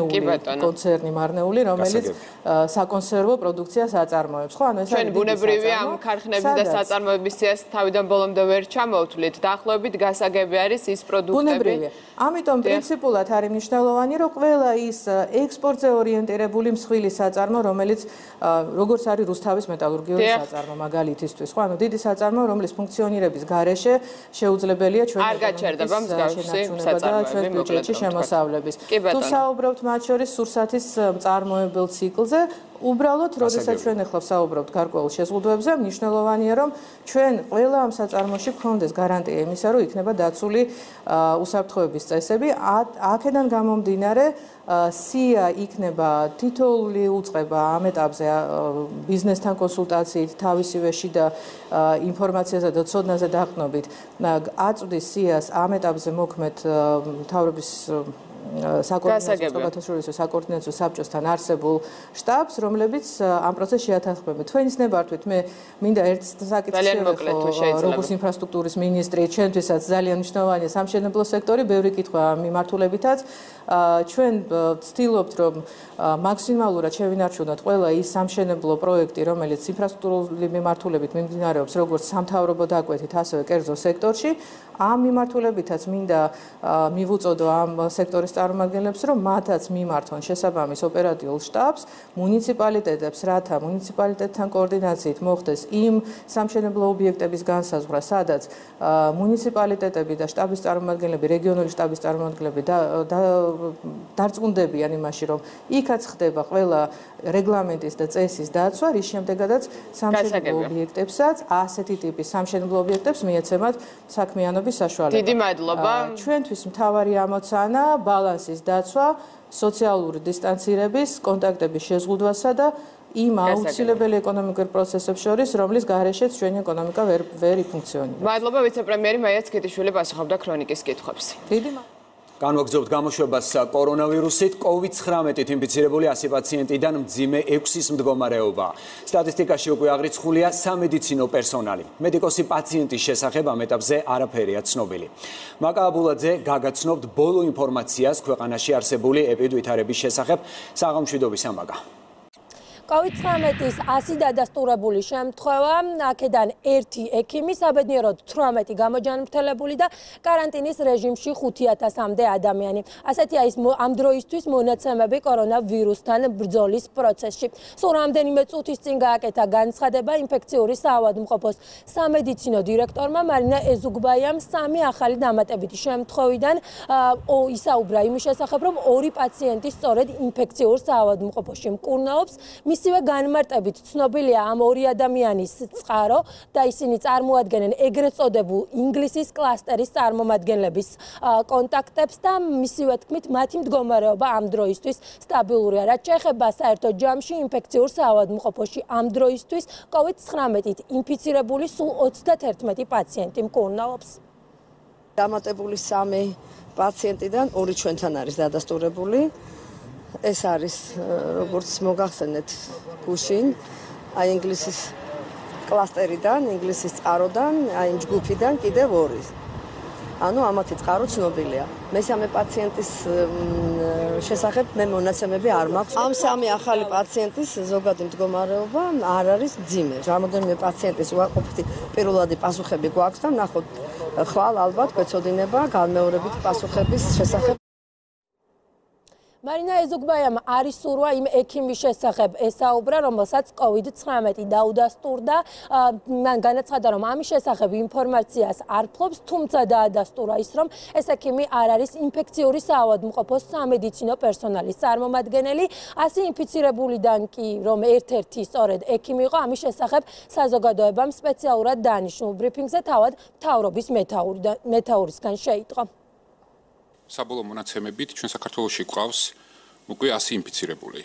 კონცერნი მარნეული, რომელიც საკონსერვო პროდუქციას აწარმოებს. ხო, ანუ ეს ჩვენ ბუნებრივია ამ ქარხნების და საწარმოების სიას თავიდან ბოლომდე ვერ ჩამოვთვლით. დაახლოებით გასაგები არის ის პროდუქტები. ბუნებრივია. ამიტომ პრინციპულად არის მნიშვნელოვანი, რომ ყველა ის ექსპორტზე ორიენტირებული მსხვილი საწარმო, რომელიც როგორც არის რუსთავის მეტალურგიული საწარმო მაგალითისთვის, ხო, ანუ დიდი საწარმო, რომლის ფუნქციონირების გარეშე შეუძლებელია ჩვენ არ გაჩერდება მსგავსი ჩვენ ბიუჯეტში შემოსავლების. თუ საუბრობთ მათ შორის სურსათის მწარმოებელ ციკლზე, უბრალოდ, როდესაც ჩვენ ახლა ვსაუბრობთ გარკვეულ შეზღუდვებზე, მნიშვნელოვანია, რომ ჩვენ ყველა ამ საწარმოში გქონდეს გარანტია იმისა, რომ იქნება დაცული უსაფრთხოების წესები. აქედან გამომდინარე, სია იქნება თითოეული უწყება ამ ეტაპზე ბიზნესთან კონსულტაციით, თავისივე შიდა ინფორმაციასა და ცოდნაზე დაყრდნობით, აწვდის სიას ამ ეტაპზე მოქმედ მთავრობის საკოორდინაციო საბჭოსთან არსებულ შტაბს, რომლებიც ამ პროცესში ათანხმებენ. თქვენის ნებართვით მე მინდა ერთ საკითხს შევეხო, როგორც ინფრასტრუქტურის მინისტრი, ჩვენთვისაც ძალიან მნიშვნელოვანია სამშენებლო სექტორი, ბევრი კითხვა მიმართულებითაც. ჩვენ ვცდილობთ, რომ მაქსიმალურად შევინარჩუნოთ ყველა ის სამშენებლო პროექტი, რომელიც ინფრასტრუქტურული მიმართულებით მიმდინარეობს, როგორც სამთავრობო დაკვეთით, ასევე კერძო სექტორში. ამ მიმართულებითაც მინდა მივუწოდო ამ სექტორის წარმომადგენლებს, რომ მათაც მიმართონ შესაბამის ოპერატიულ შტაბს, მუნიციპალიტეტებს, რათა მუნიციპალიტეტთან კოორდინაციით მოხდეს იმ სამშენებლო ობიექტების განსაზღვრა, სადაც მუნიციპალიტეტები და შტაბის წარმომადგენლები, რეგიონული შტაბის წარმომადგენლები დარწმუნდებიან იმაში, რომ იქაც ხდება ყველა რეგლამენტის და წესის დაცვა, რის შემდეგაც სამშენებლო ობიექტებსაც, ასეთი ტიპის სამშენებლო ობიექტებს მიეცემათ საქმიანობა საშუალება. დიდი მადლობა. ჩვენთვის მთავარი ამოცანა ბალანსის დაცვა, სოციალური დისტანცირების, კონტაქტების შეზღუდვასა და იმ აუცილებელი ეკონომიკური პროცესებს შორის, რომლის გარეშეც ჩვენი ეკონომიკა ვერ იფუნქციონირებს. მადლობა ვიცე-პრემიერი მაია ცქეთიშვილი პასუხობდა ქრონიკის კითხვებს. დიდი მადლობა. განვაგრძობთ გამოშვებას კორონავირუსით, COVID-19-ით ინფიცირებული 100 პაციენტიდან მძიმე 6-ის მდგომარეობა. სტატისტიკაში უკვე აღრიცხულია სამედიცინო პერსონალი. მედიკოსი პაციენტის შესახებ ამ ეტაპზე არაფერია ცნობილი. მაკაბულაძე გაგაცნობთ ბოლო ინფორმაციას ქვეყანაში არსებული ეპიდვითარების შესახებ. საღამშვიდობის ამაგა. COVID-19-ის 100 დადასტურებული შემთხვევა, აქედან 1 ექიმი, საბედნიეროდ 18 გამოჯანმრთელებული და კარანტინის რეჟიმში 5000-მდე ადამიანი. ასეთია ის ამ დროისთვის მონაცემები კორონავირუსთან ბრძოლის პროცესში. სულ რამდენიმე წუთის წინ გააკეთა განცხადება ინფექციური საავადმყოფოს სამედიცინო დირექტორმა მარინა ეზუგბაიამ 3 ახალი დამატებითი შემთხვევიდან ისაუბრა იმის შესახებ, რომ 2 პაციენტი სწორედ ინფექციურ საავადმყოფოში მკურნაობს. მისივე განმარტებით ცნობილია ამ 2 ადამიანის წყარო და ისინი წარმოადგენენ ეგრეთ წოდებულ ინგლისის კლასტერის წარმომადგენლების კონტაქტებს და მისივე თქმით მათი მდგომარეობა ამ დროისთვის სტაბილურია. რაც შეეხება საერთო ჯამში ინფექციურ საავადმყოფოში ამ დროისთვის COVID-19-ით ინფიცირებული სულ 31 პაციენტი მკურნაობს. დამატებული 3 პაციენტიდან 2 ჩვენთან არის დადასტურებული. ეს არის როგორც მოგახსენეთ გუშინ აი ინგლისის კლასტერიდან, ინგლისის წყაროდან, აი იმ ჯგუფიდან კიდევ 2. ანუ ამათი წყარო ცნობილია. მესამე პაციენტის შესახებ მე მონაცემები არ მაქვს. ამ 3 ახალი პაციენტის ზოგადი მდგომარეობა არ არის მძიმე. რამოდენიმე პაციენტის უარყოფითი პირველადი პასუხები გვაქვს და ნახოთ ხვალ ალბათ გვეცოდინება განმეორებით პასუხების შესახებ. მარინა ეზუგბაიამ არის სურვა იმ ექიმის შესახებ ესაუბრა, რომელსაც COVID-19 დაუდასტურდა. მან განაცხადა, რომ ამის შესახებ ინფორმაციას არ ფლობს, თუმცა დაადასტურა ის, რომ ეს ექიმი არ არის ინფექციური საავადმყოფოს სამედიცინო პერსონალის წარმომადგენელი. 100 ინფიცირებულიდან კი, რომ ერთ-ერთი სწორედ ექიმი იყო, ამის შესახებ საზოგადოებამ სპეციალურად დანიშნულ ბრიფინგზე თავად მთავრობის მეთაურისგან შეიტყო. საბოლოო მონაცემებით ჩვენ საქართველოში გვყავს უკვე 100 ინფიცირებული.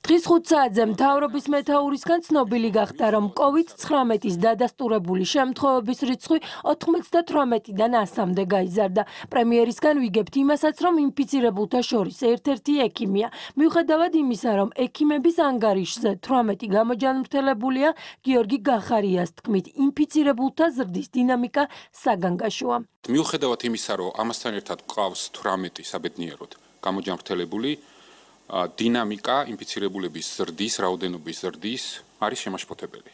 დღის 5 საათზე მთავრობის მეთაურისგან ცნობილი გახდა, რომ COVID-19-ის დადასტურებული შემთხვევების რიცხვი 98-დან 100-მდე გაიზარდა. პრემიერისგან ვიგებთ იმასაც, რომ ინფიცირებულთა შორის ერთ-ერთი ექიმია. მიუხედავად იმისა, რომ ექიმების ანგარიშზე 18 გამოჯანმრთელებულია, გიორგი გახარიას თქმით, ინფიცირებულთა ზრდის დინამიკა საგანგაშოა. მიუხედავად იმისა, რომ ამასთან ერთად გვყავს 18 საბედნიეროდ გამოჯანმრთელებული, დინამიკა ინფიცირებულების ზრდის, რაოდენობის ზრდის არის შემაშფოთებელი.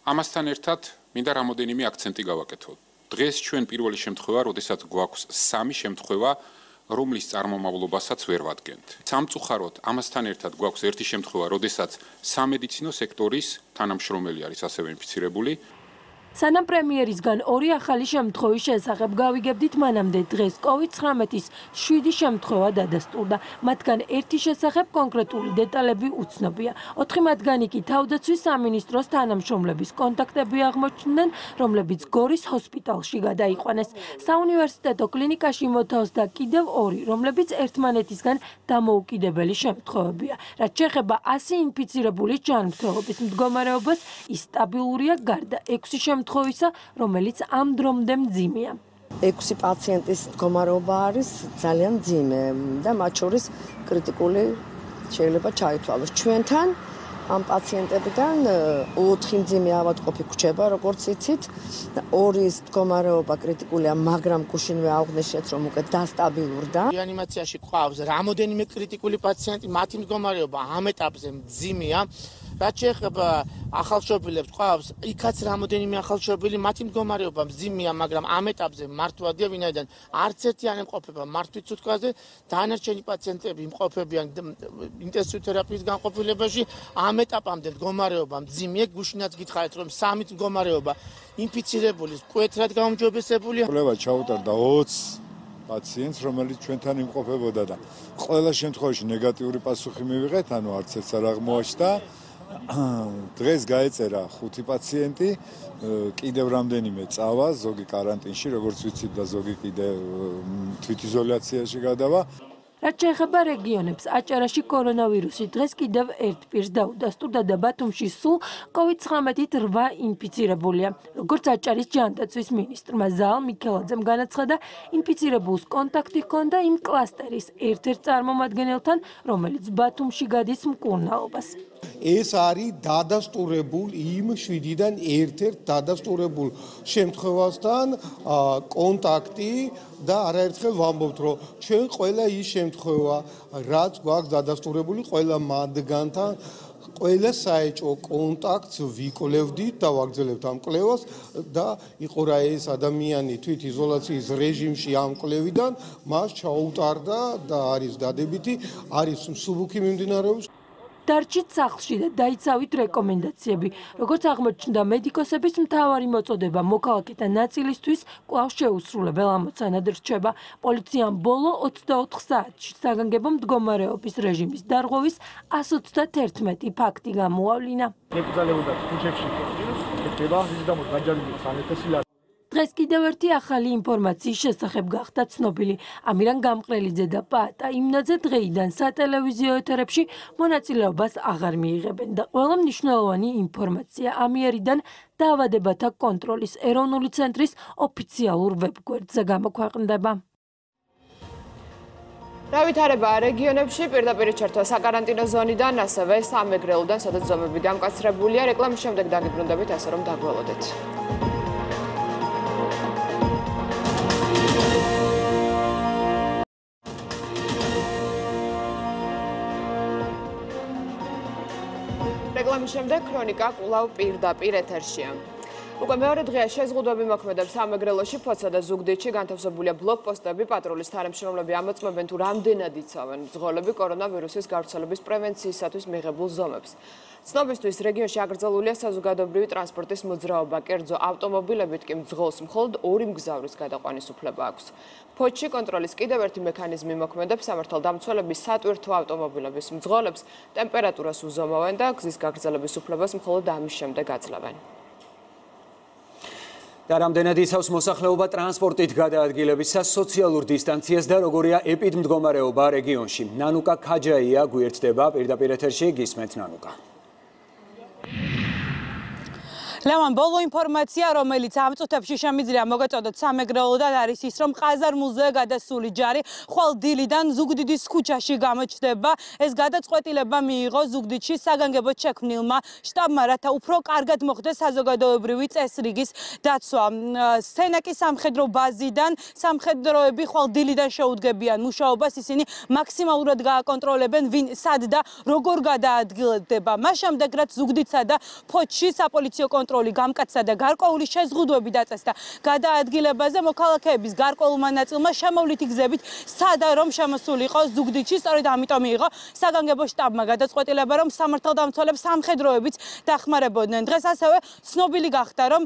ამასთან ერთად მინდა რამოდენიმე აქცენტი გავაკეთო. დღეს ჩვენ პირველი შემთხვევა, როდესაც გვაქვს 3 შემთხვევა, რომლის წარმომავლობასაც ვერ ვადგენთ. სამწუხაროდ, ამასთან ერთად გვაქვს ერთი შემთხვევა, როდესაც სამედიცინო სექტორის თანამშრომელი არის ასევე ინფიცირებული. სანამ პრემიერისგან 2 ახალი შემთხვევის შესახებ გავიგებდით, მანამდე დღეს COVID-19-ის 7 შემთხვევა დადასტურდა. მათგან ერთი შესახებ კონკრეტული დეტალები უცნობია. 4 მათგანი კი თავდაცვის სამინისტროს თანამშრომლების კონტაქტები აღმოჩნდნენ, რომლებიც გორის ჰოსპიტალში გადაიყვანეს. საუნივერსიტეტო კლინიკაში მოთავსდა კიდევ 2, რომლებიც ერთმანეთისგან დამოუკიდებელი შემთხვევებია. რაც შეეხება 100 ინფიცირებულის ჯანმრთელობის მდგომარეობას, ის სტაბილურია გარდა 6 შემთხვევისა, რომელიც ამ დრომდე მძიმეა. 6 პაციენტის მდგომარეობა არის ძალიან მძიმე და მათ შორის კრიტიკული შეიძლება ჩაითვალოს. ჩვენთან ამ პაციენტებიდან 4 მძიმე ავადმყოფი გვჭება, როგორც იცით, 2-ის მდგომარეობა კრიტიკულია, მაგრამ გუშინვე აღვნიშნეთ, რომ უკვე დასტაბილურდა. რეანიმაციაში ყავს რამოდენიმე კრიტიკული პაციენტი, მათი მდგომარეობა ამ ეტაპზე მძიმეა. რაც შეეხება ახალშობილებს, ყავს იქაც რამოდენიმე ახალშობილი, მათი მდგომარეობა მძიმეა, მაგრამ ამ ეტაპზე მართვადია, ვინაიდან არც ერთი არ იმყოფება მართვით სუთქაზე, დანარჩენი პაციენტები იმყოფებიან ინტენსიური თერაპიის განყოფილებაში. ამ ეტაპამდე მდგომარეობა მძიმეა, გუშინაც გითხარით, რომ 3 მდგომარეობა ინფიცირებული, მკვეთრად გაუმჯობესებულია. კვლევა ჩაუტარდა 20 პაციენტს, რომელიც ჩვენთან იმყოფებოდა და ყველა შემთხვევაში ნეგატიური პასუხი მივიღეთ, ანუ არც ერთს არ აღმოაჩნდა. დღეს გაეწერა 5 პაციენტი, კიდევ რამდენიმე წავა, ზოგი კარანტინში, როგორც ვიცით და ზოგი კიდევ თვითიზოლაციაში გადავა. რაც შეეხება რეგიონებს, აჭარაში კორონავირუსი დღეს კიდევ ერთ პირს დაუდასტურდა და ბათუმში სულ COVID-19-ით 8 ინფიცირებულია. როგორც აჭარის ჯანდაცვის მინისტრმა ზაალ მიქელაძემ განაცხადა, ინფიცირებულს კონტაქტი ჰქონდა იმ კლასტერის ერთ-ერთ წარმომადგენელთან, რომელიც ბათუმში გადის მკურნალობას. ეს არის დადასტურებულ იმ 7-დან ერთ-ერთ დადასტურებულ შემთხვევასთან კონტაქტი და არაერთხელ ვამბობთ, რომ ჩვენ ყველა ის შემთხვევა, რაც გვაქვს დადასტურებული, ყველა მათგანთან ყველა საეჭვო კონტაქტს ვიკვლევდით და ვაგრძელებთ ამ კვლევას და იყო რა ეს ადამიანი თვითიზოლაციის რეჟიმში ამ კვლევიდან, მას ჩაუტარდა და არის დადებითი, არის მსუბუქი მიმდინარეობის. დარჩით სახლში და დაიცავით რეკომენდაციები. როგორც აღმოჩნდა, მედიკოსების მთავარი მოწოდება მოქალაქეთა ნაწილისთვის კვლავ შეუსრულებელ ამოცანად რჩება. პოლიციამ ბოლო 24 საათში საგანგებო მდგომარეობის რეჟიმის დარღვევის 121 ფაქტი გამოავლინა. დღეს კიდევ ერთი ახალი ინფორმაციის შესახებ გახდა ცნობილი. ამირან გამყრელიძე და პაატა იმნაძე დღეიდან სატელევიზიო ეთერებში მონაწილეობას აღარ მიიღებენ და ყველა მნიშვნელოვანი ინფორმაცია ამიერიდან დაავადებათა კონტროლის ეროვნული ცენტრის ოფიციალურ ვებ-გვერდზე გამოქვეყნდება. რა ვითარებაა რეგიონებში, პირდაპირ ჩართვა საკარანტინო ზონიდან, ასევე სამეგრელოდან, სადაც ზომები გამკაცრებულია. რეკლამის შემდეგ დაგიბრუნდებით, ასე რომ დაგველოდეთ. რეკლამის შემდეგ ქრონიკა კვლავ პირდაპირ ეთერშია. უკვე მეორე დღეა შეზღუდვები მოქმედებს სამეგრელოში, ფოცა და ზუგდიდში განთავსებულია ბლოკპოსტები, პატრულის თანამშრომლები ამოწმებენ თუ რამდენად იცავენ მძღოლები კორონავირუსის გავრცელების პრევენციისათვის მიღებულ ზომებს. ცნობისთვის რეგიონში აკრძალულია საზოგადოებრივი ტრანსპორტის მოძრაობა, კერძო ავტომობილებით კი მძღოლს მხოლოდ 2 მგზავრის გადაყვანის უფლება აქვს. ფოთში კონტროლის კიდევ ერთი მექანიზმი მოქმედებს, სამართალდამცველები სატვირთო ავტომობილების მძღოლებს ტემპერატურას უზომავენ და გზის გაგრძელების უფლებას მხოლოდ ამის შემდეგ აძლევენ. და რამდენად იცავს მოსახლეობა ტრანსპორტით გადაადგილებისას სოციალურ დისტანციას და როგორია ეპიდმდგომარეობა რეგიონში. ნანუკა ქაჯაია გვერდდება პირდაპირ ეთერში, გისმენთ ნანუკა. ლევან, ბოლო ინფორმაცია, რომელიც ამ წუთებში შემიძლია მოგეწოდოთ სამეგრელოდან არის ის, რომ ყაზარმულზე გადასული ჯარი ხვალ დილიდან ზუგდიდის ქუჩაში გამოჩნდება. ეს გადაწყვეტილება მიიღო ზუგდიდში საგანგებოდ შექმნილმა შტაბმა, რათა უფრო კარგად მოხდეს საზოგადოებრივი წესრიგის დაცვა. სენაკის სამხედრო ბაზიდან სამხედროები ხვალ დილიდან შეუდგებიან მუშაობას, ისინი მაქსიმალურად გააკონტროლებენ, ვინ სად და როგორ გადაადგილდება. მას შემდეგ, რაც ზუგდიდსა და ფოთში საპოლიციო კონტროლი გამკაცდა და გარკვეული შეზღუდვები დაწესდა გადაადგილებაზე, მოქალაქეების გარკვეულმა ნაწილმა შემოვლითი გზებით სცადა, რომ შემოსულიყო ზუგდიდში. სწორედ ამიტომ მიიღო საგანგებო შტაბმა გადაწყვეტილება, რომ სამართალდამცველებს სამხედროებიც დახმარებოდნენ. დღეს ასევე ცნობილი გახდა, რომ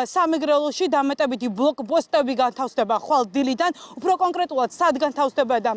სამეგრელოში დამატებითი ბლოკპოსტები განთავსდება ხვალ დილიდან, უფრო კონკრეტულად სად განთავსდება და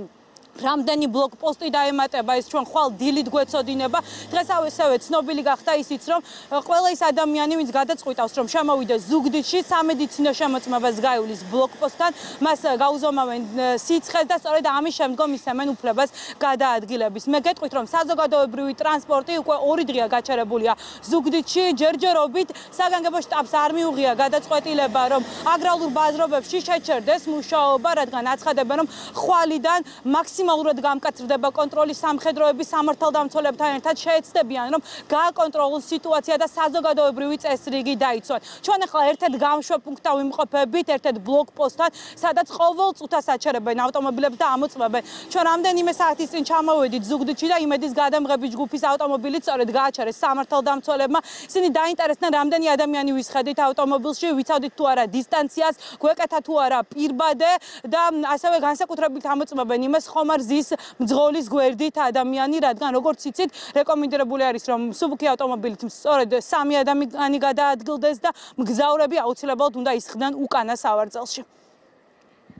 რამდენი ბლოკპოსტი დაემატება, ეს ჩვენ ხვალ დილით გვეცოდინება. დღეს ასევე ცნობილი გახდა ისიც, რომ ყველა ის ადამიანი, ვინც გადაწყვიტავს, რომ შემოვიდეს ზუგდიდში სამედიცინო შემოწმებას გაივლის ბლოკპოსტთან, მას გაუზომავენ სიცხეს და სწორედ ამის შემდგომ ისემენ უფლებას გადაადგილების. მე გეტყვით, რომ საზოგადოებრივი ტრანსპორტი უკვე 2 დღეა გაჩერებულია ზუგდიდში. ჯერჯერობით საგანგებო შტაბს არ მიუღია გადაწყვეტილება, რომ აგრარულ ბაზრობებში შეჩერდეს მუშაობა, რადგან აცხადებენ, რომ ხვალიდან მაქსიმალურად გამკაცრდება კონტროლი, სამხედროების სამართალდამცველებთან ერთად შეეცდებიან, რომ გააკონტროლოს სიტუაცია და საზოგადოებრივი წესრიგი დაიცვან. ჩვენ ახლა ერთ-ერთ გამშვებ პუნქტთან ვიმყოფებით, ერთ-ერთ ბლოკპოსტთან, სადაც ყოველ წუთას აჩერებენ ავტომობილებს და ამოწმებენ. ჩვენ რამდენიმე საათის წინ ჩამოვედით ზუგდიდში და იმედის გადამღების ჯგუფის ავტომობილი სწორედ გააჩერეს სამართალდამცველებმა. ისინი დაინტერესდნენ, რამდენი ადამიანი ვისხედით ავტომობილში, ვიცავდით თუ არა დისტანციას, გვეკეთა თუ არა პირბადე და ასევე განსაკუთრებით ამოწმებენ იმას, ხომ არ ზის მძღოლის გვერდით ადამიანი, რადგან როგორც იცით, რეკომენდებული არის, რომ მსუბუქი ავტომობილით სწორედ 3 ადამიანი გადაადგილდეს და მგზავრები აუცილებლად უნდა ისხდნენ უკანა სავარძელში.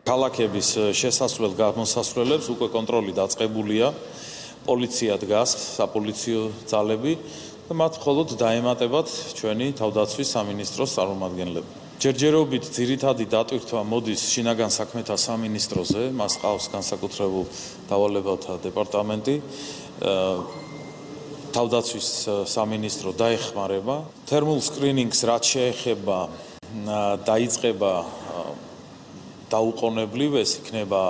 ქალაქების შესასვლელ-გამოსასვლელებს უკვე კონტროლი დაწყებულია, პოლიცია დგას, საპოლიციო ძალები და მათ მხოლოდ დაემატებათ ჩვენი თავდაცვის სამინისტროს წარმომადგენლები. ჯერჯერობით ძირითადი დატვირთვა მოდის შინაგან საქმეთა სამინისტროზე, მას ყავს განსაკუთრებულ დავალებათა დეპარტამენტი. თავდაცვის სამინისტრო დაეხმარება. თერმულ სკრინინგს რაც შეეხება დაიწყება დაუყოვნებლივ, ეს იქნება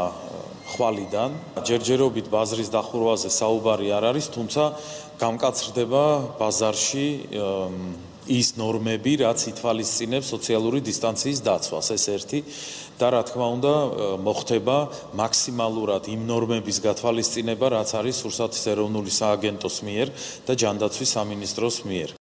ხვალიდან. ჯერჯერობით ბაზრის დახურვაზე საუბარი არ არის, თუმცა გამკაცრდება ბაზარში ის ნორმები, რაც ითვალისწინებს სოციალური დისტანციის დაცვას, ეს ერთი და რა თქმა უნდა მოხდება მაქსიმალურად იმ ნორმების გათვალისწინება, რაც არის რუსეთის ეროვნული სააგენტოს მიერ და ჯანდაცვის სამინისტროს მიერ.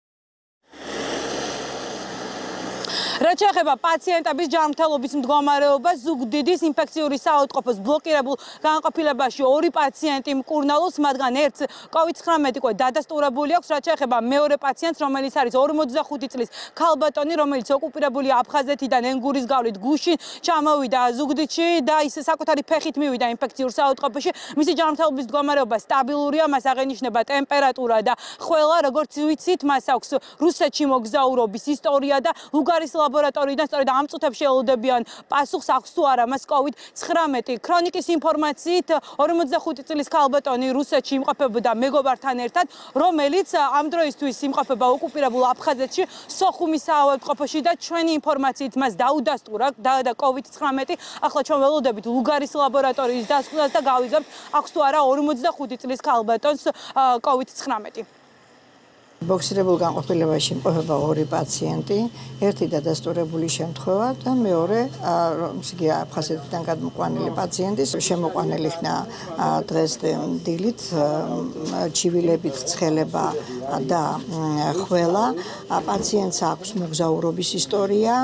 რაც შეეხება პაციენტების ჯანმრთელობის მდგომარეობას, ზუგდიდის ინფექციური საავადმყოფოს ბლოკირებულ განყოფილებაში 2 პაციენტი მკურნალობს, მათგან ერთს COVID-19 უკვე დადასტურებული აქვს. რაც შეეხება მეორე პაციენტს, რომელიც არის 45 წლის ქალბატონი, რომელიც ოკუპირებული აფხაზეთიდან ენგურის გავლით გუშინ ჩამოვიდა ზუგდიდში და ის საკუთარი ფეხით მივიდა ინფექციურ საავადმყოფოში. მისი ჯანმრთელობის მდგომარეობა სტაბილურია, მას აღენიშნება ტემპერატურა და ხველა, როგორც ვიცით, მას აქვს რუსეთში მოგზაურობის ისტორია და ლუგარის ლაბორატორიიდან სწორედ ამ წუთებში ელოდებიან პასუხს, აქვს თუ არა მას COVID-19. ქრონიკის ინფორმაციით 45 წლის ქალბატონი რუსეთში იმყოფებოდა მეგობართან ერთად, რომელიც ამ დროისთვის იმყოფება ოკუპირებულ აფხაზეთში, სოხუმის საავადმყოფოში და ჩვენი ინფორმაციით მას დაუდასტურა და COVID-19. ახლა ჩვენ ველოდებით ლუგარის ლაბორატორიის დასკვნას და გავიგებთ, აქვს თუ არა 45 წლის ქალბატონს COVID-19. ბოქსირებულ განყოფილებაში იმყოფება 2 პაციენტი, ერთი დადასტურებული შემთხვევა და მეორე, იგი აფხაზეთიდან გადმოყვანილი პაციენტი, შემოყვანილი ხნა დღეს დილით, ჩივილებით ცხელება და ხველა. პაციენტს აქვს მოგზაურობის ისტორია,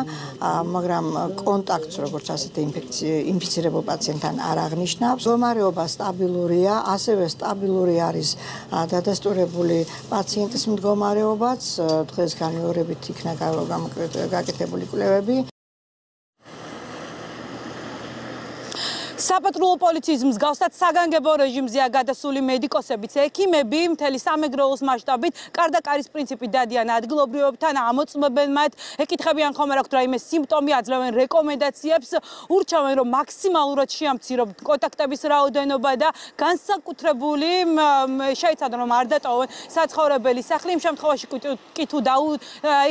მაგრამ კონტაქტს, როგორც ასეთი ინფიცირებულ პაციენტთან არ აღნიშნავს. მდგომარეობა სტაბილურია, ასევე სტაბილური არის დადასტურებული პაციენტის მდგომარეობაც, დღეს განმეორებით იქნა გაკეთებული კვლევები. საპატრულო პოლიციის მსგავსად საგანგებო რეჟიმზეა გადასული მედიკოსებიც, ექიმები მთელი სამეგრელოს მასშტაბით კარდაკარის პრინციპით დადიან ადგილობრივებთან, ამოწმებენ მათ, ეკითხებიან ხომ არ აქვთ რაიმე სიმპტომი, აძლევენ რეკომენდაციებს, ურჩევენ რომ მაქსიმალურად შეამციროთ კონტაქტების რაოდენობა და განსაკუთრებული შეიცადონ რომ არ დატოვონ საცხოვრებელი სახლი, იმ შემთხვევაში კი თუ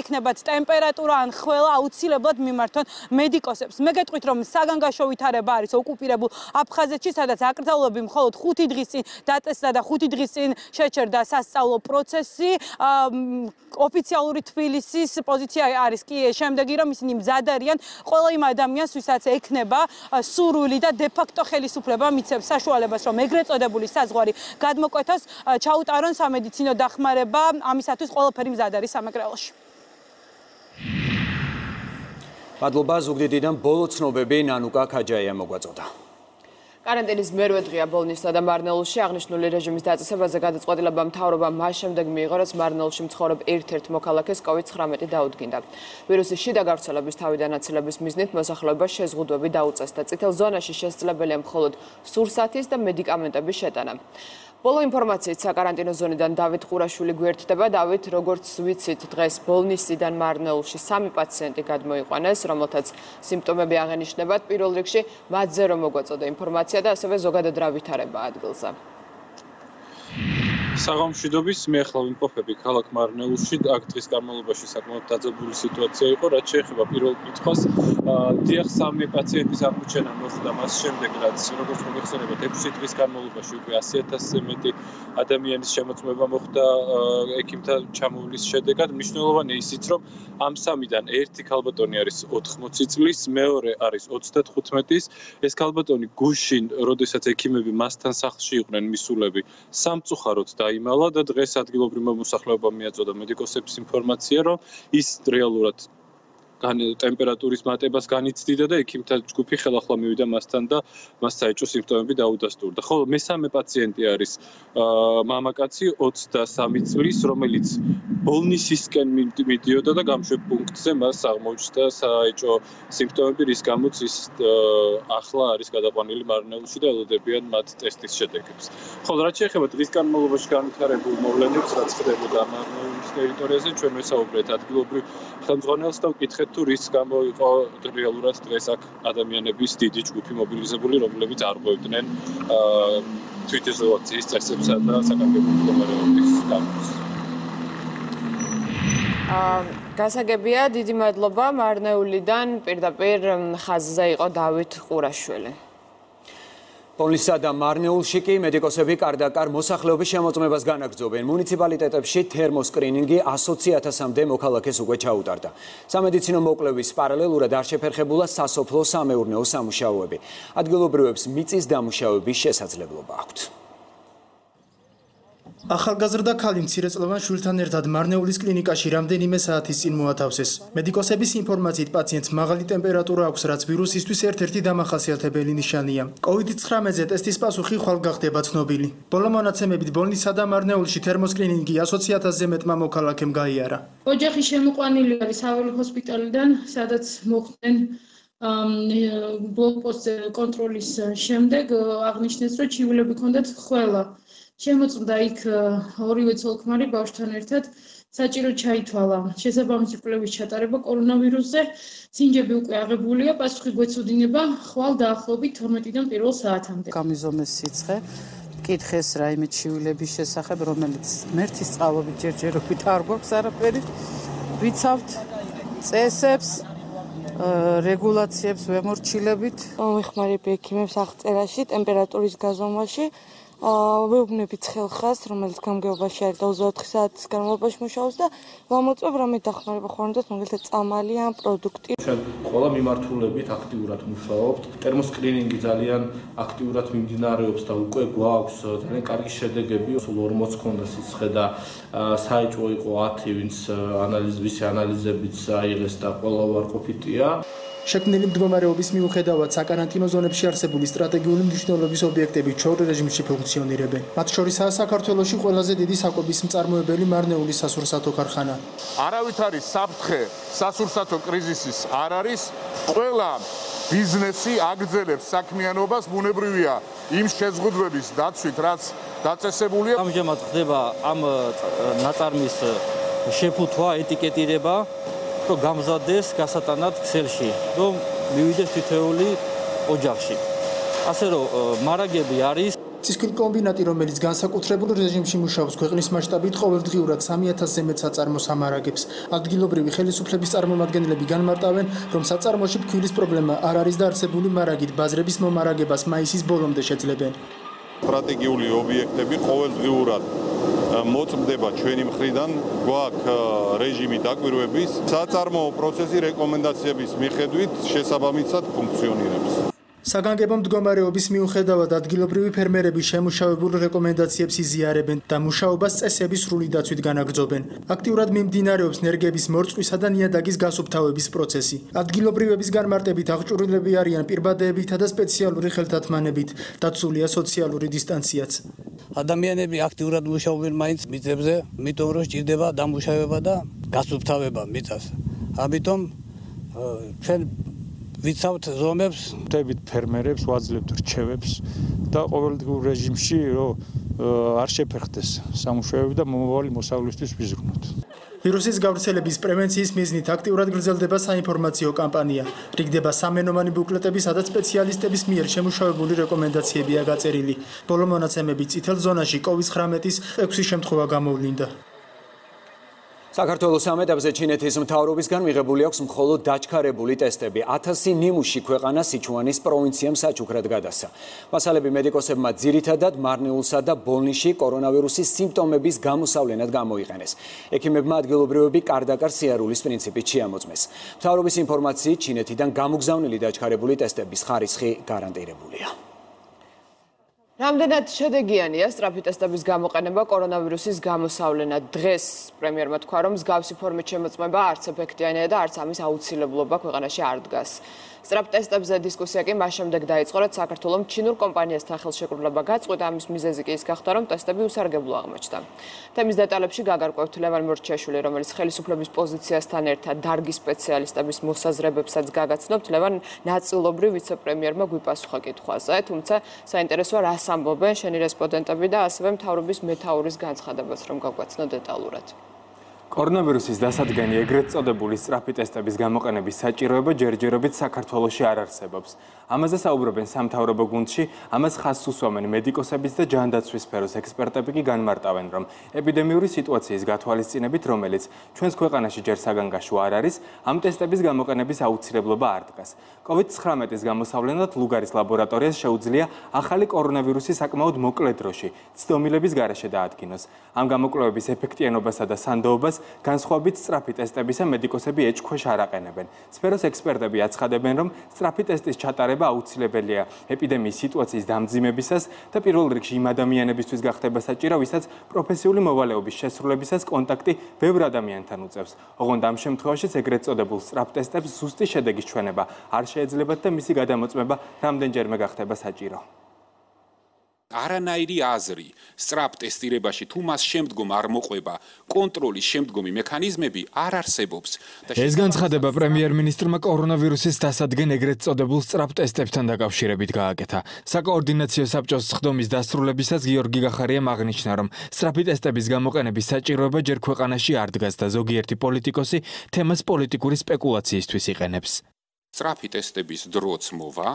იქნებათ ტემპერატურა ან ხველა აუცილებლად მიმართონ მედიკოსებს. მე გეტყვით რომ საგანგაშო ვითარება არის ოკუპირებულ აფხაზეთში, სადაც აკრძალულები მხოლოდ 5 დღის წინ დატესტა და 5 დღის წინ შეჩერდა სასწავლო პროცესი. ოფიციალური თბილისის პოზიცია არის კი შემდეგი, რომ ისინი მზად არიან ყველა იმ ადამიანს, ვისაც ექნება სურვილი და დე-ფაქტო ხელისუფლება მიცემს საშუალებას, რომ ეგრეთ წოდებული საზღვარი გადმოკვეთოს, ჩაუტარონ სამედიცინო დახმარება, ამისათვის ყველაფერი მზად არის სამეგრელოში. მადლობა ზუგდიდიდან ბოლო ცნობები ნანუკა ქაჯაია მოგვაწოდა. კარანტინის მერვე დღეა ბოლნისსა და მარნეულში აღნიშნული რეჟიმის დაწესებაზე გადაწყვეტილება მთავრობამ მას შემდეგ მიიღო, რაც მარნეულში მცხოვრებ ერთ-ერთ მოქალაქეს COVID-19 დაუდგინდა. ვირუსის შიდა გავრცელების თავიდან აცილების მიზნით მოსახლეობას შეზღუდვები დაუწეს და წითელ ზონაში შესაძლებელია მხოლოდ სურსათის და მედიკამენტების შეტანა. ბოლო ინფორმაციით საკარანტინო ზონიდან დავით ყურაშვილი გვერდდება. დავით, როგორც ვიცით, დღეს ბოლნისიდან მარნეულში 3 პაციენტი გადმოიყვანეს, რომელთაც სიმპტომები აღენიშნებათ. პირველ რიგში მათზე რომ მოგვაწოდა ინფორმაცია და ასევე ზოგადად რა ვითარება ადგილზე. საღამოშიდობის მე ახლა ვიმყოფები ქალაქ მარნეულში. აქ დღის განმავლობაში საკმაოდ დაძაბული სიტუაცია იყო, რაც შეეხება პირველ კითხვას. დიახ, 3 პაციენტის აღმოჩენა მოხდა მას შემდეგ, რაც როგორც მოგეხსენებათ, 6 დღის განმავლობაში უკვე 100,000-ზე მეტი ადამიანის შემოწმება მოხდა ექიმთა ჩამოვლის შედეგად. მნიშვნელოვანია ისიც, რომ ამ 3-დან ერთი ქალბატონი არის 80 წლის, მეორე არის 35-ის. ეს ქალბატონი გუშინ, როდესაც ექიმები მასთან სახლში იყვნენ მისულები, სამწუხაროდ დაიმალა და დღეს ადგილობრივმა მოსახლეობამ მიაწოდა მედიკოსებს ინფორმაცია, რომ ის რეალურად ტემპერატურის მატებას განიცდიდა და ექიმთა ჯგუფი ხელახლა მივიდა მასთან და მას საეჭვო სიმპტომები დაუდასტურდა. ხოლო მესამე პაციენტი არის მამაკაცი 23 წლის, რომელიც ბოლნისისკენ მიდიოდა და გამშვებ პუნქტზე მას აღმოჩნდა საეჭვო სიმპტომები, რის გამოც ის ახლა არის გადაყვანილი მარნეულში და ელოდებიან მათ ტესტის შედეგებს. ხოლო რაც შეეხება დღის განმავლობაში განვითარებულ მოვლენებს, რაც ხდებოდა მარნეულის ტერიტორიაზე, ჩვენ ვესაუბრეთ ადგილობრივ ხელმძღვანელს და ვკითხეთ თუ რის გამო იყო რეალურად დღეს აქ ადამიანების დიდი ჯგუფი მობილიზებული, რომლებიც არღვევდნენ თვითიზოლაციის წესებსა და საკანონმდებლო მდგომარეობის გამოს. გასაგებია, დიდი მადლობა. მარნეულიდან პირდაპირ ხაზზე იყო დავით ყურაშვილი. ბოლნისსა და მარნეულში კი მედიკოსები კარდაკარ მოსახლეობის შემოწმებას განაგრძობენ. მუნიციპალიტეტებში თერმოსკრინინგი 100,000-მდე მოქალაქეს უკვე ჩაუტარდა. სამედიცინო მოკვლევის პარალელურად არ შეფერხებულა სასოფლო-სამეურნეო სამუშაოები. ადგილობრივებს მიწის დამუშავების შესაძლებლობა აქვთ. ახალგაზრდა ქალი მცირეწლოვან შვილთან ერთად მარნეულის კლინიკაში რამდენიმე საათის წინ მოათავსეს. მედიკოსების ინფორმაციით პაციენტს მაღალი ტემპერატურა აქვს, რაც ვირუსისთვის ერთ-ერთი დამახასიათებელი ნიშანია. COVID-19-ზე ტესტის პასუხი ხვალ გახდება ცნობილი. ბოლო მონაცემებით ბოლნისსა და მარნეულში თერმოსკრინინგი 120,000-ზე მეტმა მოქალაქემ გაიარა. ოჯახი შემოყვანილი არის საველე ჰოსპიტალიდან, სადაც მოხდნენ ბლოკპოსტზე კონტროლის შემდეგ აღნიშნეს, რომ ჩივილები ჰქონდათ ყველა. შემოწმდა იქ ორივე ცოლ-ქმარი ბავშვთან ერთად, საჭირო ჩაითვალა შესაბამისი კვლევის ჩატარება კორონავირუსზე. სინჯები უკვე აღებულია, პასუხი გვეცოდინება ხვალ დაახლოებით 12-დან 1 საათამდე. გამიზომეს სიცხე, მკითხეს რაიმე ჩივილების შესახებ, რომელიც მერთის წყალობით ჯერჯერობით არ გვაქვს არაფერი. ვიცავთ წესებს, რეგულაციებს ვემორჩილებით. ვეხმარები ექიმებს აღწერაში, ტემპერატურის გაზომვაში. ვეუბნებით ხელხას, რომელიც გამგეობაში არის და 24 საათის განმავლობაში მუშაობს და ვამოწმებ რამე დახმარება ხوارდათ, მაგალითად წამალი ან პროდუქტი. ჩვენ ყველა მიმართულებით აქტიურად მუშაობთ. თერმოსკრინინგი ძალიან აქტიურად მიმდინარეობს და უკვე გვაქვს ძალიან კარგი შედეგები. სულ 40 ქონდა სიცხე და საეჭვო იყო 10, ვინც ვისი ანალიზებიც აიღეს და ყველა უარყოფითია. შექმნილი მდგომარეობის მიუხედავად საკარანტინო ზონებში არსებული სტრატეგიული მნიშვნელობის ობიექტები ჩვეულ რეჟიმში ფუნქციონირებენ. მათ შორისაა საქართველოში ყველაზე დიდი საკვების მწარმოებელი მარნეულის სასურსათო ქარხანა. არავით არის საფრთხე სასურსათო კრიზისის არ არის. ყველა ბიზნესი აგრძელებს საქმიანობას, ბუნებრივია იმ შეზღუდვების დაცვით, რაც დაწესებულია. ამჟამად ხდება ამ ნაწარმის შეფუთვა, ეტიკეტირება, რომ გამზადდეს გასატანად ქსელში, რომ მივიდეს თითოეული ოჯახში. ასე რომ მარაგები არის ცისქვილი კომბინატი, რომელიც განსაკუთრებულ რეჟიმში მუშაობს ქვეყნის მასშტაბით, ყოველდღიურად 3000-ზე მეტ საწარმოს ამარაგებს. ადგილობრივი ხელისუფლების წარმომადგენლები განმარტავენ, რომ საწარმოში ფქვილის პრობლემა არ არის და არსებული მარაგით ბაზრების მომარაგებას მაისის ბოლომდე შეძლებენ. სტრატეგიული ობიექტები ყოველდღიურად მოწმდება ჩვენი მხრიდან, გვაქვს რეჟიმი დაკვირვების, საწარმოო პროცესი რეკომენდაციების მიხედვით შესაბამისად ფუნქციონირებს. საგანგებო მდგომარეობის მიუხედავად ადგილობრივი ფერმერები შემუშავებულ რეკომენდაციებს იზიარებენ და მუშაობას წესების სრული დაცვით განაგრძობენ. აქტიურად მიმდინარეობს ნერგების მორწყვისა და ნიადაგის გასუფთავების პროცესი. ადგილობრივების განმარტებით აღჭურვილები არიან პირბადეებითა და სპეციალური ხელთათმანებით, დაცულია სოციალური დისტანციაც. ადამიანები აქტიურად მუშაობენ მაინც მიწებზე, იმიტომ რომ სჭირდება დამუშავება და გასუფთავება მიწას. ამიტომ ჩვენ ვიცავთ ზომებს, ვხვდებით ფერმერებს, ვაძლევთ რჩევებს და ყოველდღიურ რეჟიმში რომ არ შეფერხდეს სამუშაოები და მომავალი მოსავლისთვის ვიზრუნოთ. ვირუსის გავრცელების პრევენციის მიზნით აქტიურად გრძელდება საინფორმაციო კამპანია. რიგდება სამენომანი ბუკლეტები, სადაც სპეციალისტების მიერ შემუშავებული რეკომენდაციებია გაწერილი. ბოლო მონაცემები წითელ ზონაში COVID-19-ის 6 შემთხვევა გამოვლინდა. საქართველოს ამ ეტაპზე ჩინეთის მთავრობისგან მიღებული აქვს მხოლოდ დაჩქარებული ტესტები. 1000 ნიმუში ქვეყანა სიჩუანის პროვინციამ საჩუქრად გადასცა. მასალები მედიკოსებმა ძირითადად მარნეულსა და ბოლნიში კორონავირუსის სიმპტომების გამოსავლენად გამოიყენეს. ექიმებმა ადგილობრივები კარდაკარ სიარულის პრინციპით შეამოწმეს. მთავრობის ინფორმაციით ჩინეთიდან გამოგზავნილი დაჩქარებული ტესტების ხარისხი გარანტირებულია. რამდენად შედეგიანია სწრაფი ტესტების გამოყენება კორონავირუსის გამოსავლენად? დღეს პრემიერმა თქვა, რომ მსგავსი ფორმით შემოწმება არც ეფექტიანია და არც ამის აუცილებლობა ქვეყანაში არ დგას. სწრაფ ტესტებზე დისკუსია კი მას შემდეგ დაიწყო, რაც საქართველომ ჩინურ კომპანიასთან ხელშეკრულება გაწყვიტა. ამის მიზეზი კი ის გახდა, რომ ტესტები უსარგებლო აღმოჩნდა. თემის დეტალებში გაგარკვევთ ლევან მორჩიაშვილი, რომელიც ხელისუფლების პოზიციასთან ერთად დარგის სპეციალისტების მოსაზრებებსაც გაგაცნობთ. ლევან, ნაწილობრივ ვიცე-პრემიერმა გვიპასუხა კითხვაზე, თუმცა საინტერესოა რას ამბობენ შენი რესპონდენტები და ასევე მთავრობის მეთაურის განცხადებაც რომ გაგვაცნო დეტალურად. კორონავირუსის დასადგენი ეგრეთ წოდებული სწრაფი ტესტების გამოყენების საჭიროება ჯერჯერობით საქართველოში არ არსებობს. ამაზე საუბრობენ სამთავრობო გუნდში, ამას ხაზს უსვამენ მედიკოსების და ჯანდაცვის სფეროს ექსპერტები კი განმარტავენ, რომ ეპიდემიური სიტუაციის გათვალისწინებით, რომელიც ჩვენს ქვეყანაში ჯერ საგანგაშო არ არის, ამ ტესტების გამოყენების აუცილებლობა არ დგას. COVID-19-ის გამოსავლენად ლუგარის ლაბორატორიას შეუძლია ახალი კორონავირუსი საკმაოდ მოკლე დროში ცდომილების გარეშე დაადგინოს. ამ გამოკვლევების ეფექტიანობასა და სანდოობას განსხვავებით სწრაფი ტესტებისა მედიკოსები ეჭქვეშ არ აყენებენ. სფეროს ექსპერტები აცხადებენ, რომ სწრაფი ტესტის ჩატარება აუცილებელია ეპიდემიის სიტუაციის დამძიმებისას და პირველ რიგში იმ ადამიანებისთვის გახდება საჭირო, ვისაც პროფესიული მოვალეობის შესრულებისას კონტაქტი ბევრ ადამიანთან უწევს. ოღონდ ამ შემთხვევაშიც ეგრეთ წოდებულ სწრაფ ტესტებს ზუსტი შედეგის ჩვენება არ შეეძლებათ და მისი გადამოწმება რამდენჯერმე გახდება საჭირო. არანაირი აზრი სწრაფ ტესტირებაში თუ მას შემდგომ არ მოყვება კონტროლის შემდგომი მექანიზმები არ არსებობს. ეს განცხადება პრემიერ-მინისტრმა კორონავირუსის დასადგენ ეგრეთ წოდებულ სწრაფ ტესტებთან დაკავშირებით გააკეთა. საკოორდინაციო საბჭოს სხდომის დასრულებისას გიორგი გახარიამ აღნიშნა, რომ სწრაფი ტესტების გამოყენების საჭიროება ჯერ ქვეყანაში არ დგას და ზოგიერთი პოლიტიკოსი თემას პოლიტიკური სპეკულაციისთვის იყენებს. სწრაფი ტესტების დროც მოვა,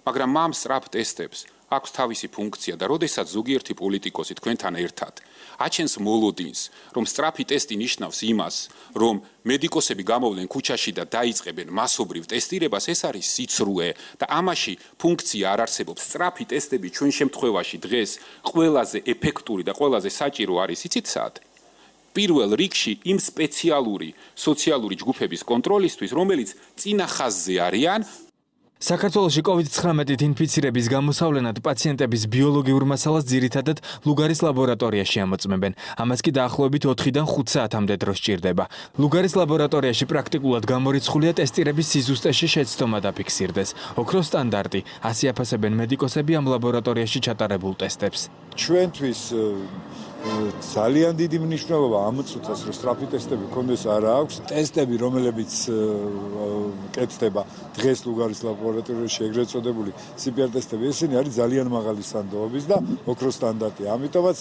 მაგრამ ამ სწრაფ ტესტებს აქვს თავისი ფუნქცია და როდესაც ზოგიერთი პოლიტიკოსი თქვენთან ერთად აჩენს მოლოდინს, რომ სწრაფი ტესტი ნიშნავს იმას, რომ მედიკოსები გამოვლენ ქუჩაში და დაიწყებენ მასობრივ ტესტირებას, ეს არის სიცრუე და ამაში ფუნქცია არ არსებობს. სწრაფი ტესტები ჩვენ შემთხვევაში დღეს ყველაზე ეფექტური და ყველაზე საჭირო არის, იცით სად? პირველ რიგში იმ სპეციალური სოციალური ჯგუფების კონტროლისთვის, რომელიც წინა ხაზზე არიან. საქართველოში COVID-19 ინფიცირების გამოსავლენად პაციენტების ბიოლოგიურ მასალას ძირითადად ლუგარის ლაბორატორიაში ამოწმებენ. ამას კი დაახლოებით 4-დან 5 საათამდე დრო სჭირდება. ლუგარის ლაბორატორიაში პრაქტიკულად გამორიცხულია ტესტირების სიზუსტეში შეცდომა დაფიქსირდეს. ოქროს სტანდარტი, ასე აფასებენ მედიკოსები ამ ლაბორატორიაში ჩატარებულ ტესტებს. ჩვენთვის ძალიან დიდი მნიშვნელობა ამ წუთას რომ სწრაფი ტესტები კონდეს არა აქვს. ტესტები, რომლებიც კეთდება დღეს ლუგარის ლაბორატორიაში ეგრეთ წოდებული CPR ტესტები, ესენი არის ძალიან მაღალი სანდოობის და ოქროს სტანდარტი. ამიტომაც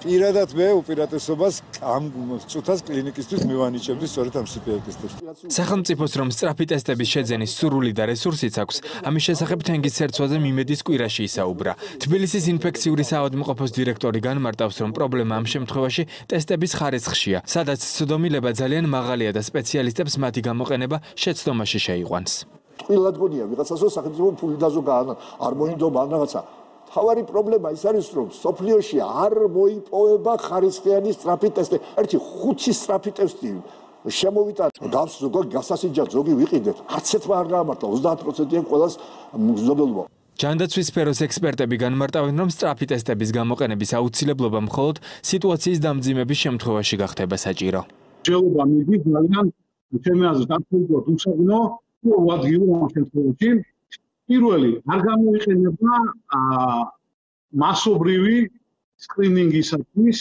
პირადად მე უპირატესობას ამ წუთას კლინიკისთვის მივანიჭებდი სწორედ ამ CPR ტესტებს. სახელმწიფოს რომ სწრაფი ტესტების შეძენის სურვილი და რესურსიც აქვს, ამის შესახებ თენგის ცერცვაზე იმედის კვირაში ისაუბრა. თბილისის ინფექციური საავადმყოფოს დირექტორი განმარტავს, რომ პრობლემა ამ შემთხვევაში ტესტების ხარისხშია, სადაც ცდომილება ძალიან მაღალია და სპეციალისტებს მათი გამოყენება შეცდომაში შეიყვანს. ტყილად გონია ვიღაცას რომ სახელმწიფო ფული დაზოგანა, არ მოინდომა ან რაღაცა. თავარი პრობლემა ის არის, რომ სოფლიოში არ მოიპოვება ხარისხიანი სწრაფი ტესტი. ერთი 5 სწრაფი ტესტი შემოვიტან. გავს ზოგი გასასიჯა ზოგი ვიყიდეთ. არც ერთმა არ გაამართლა 30%-იან ყველას მზობელობა. ჯანდაცვის სფეროს ექსპერტები განმარტავენ, რომ სწრაფი ტესტების გამოყენების აუცილებლობა მხოლოდ სიტუაციის დამძიმების შემთხვევაში გახდება საჭირო. შეიძლება მიდის ძალიან ჩემი აზრით აბსოლუტურად უსაგნო ვადგილო ამ შემთხვევაში. პირველი არ გამოიყენება მასობრივი სკრინინგისათვის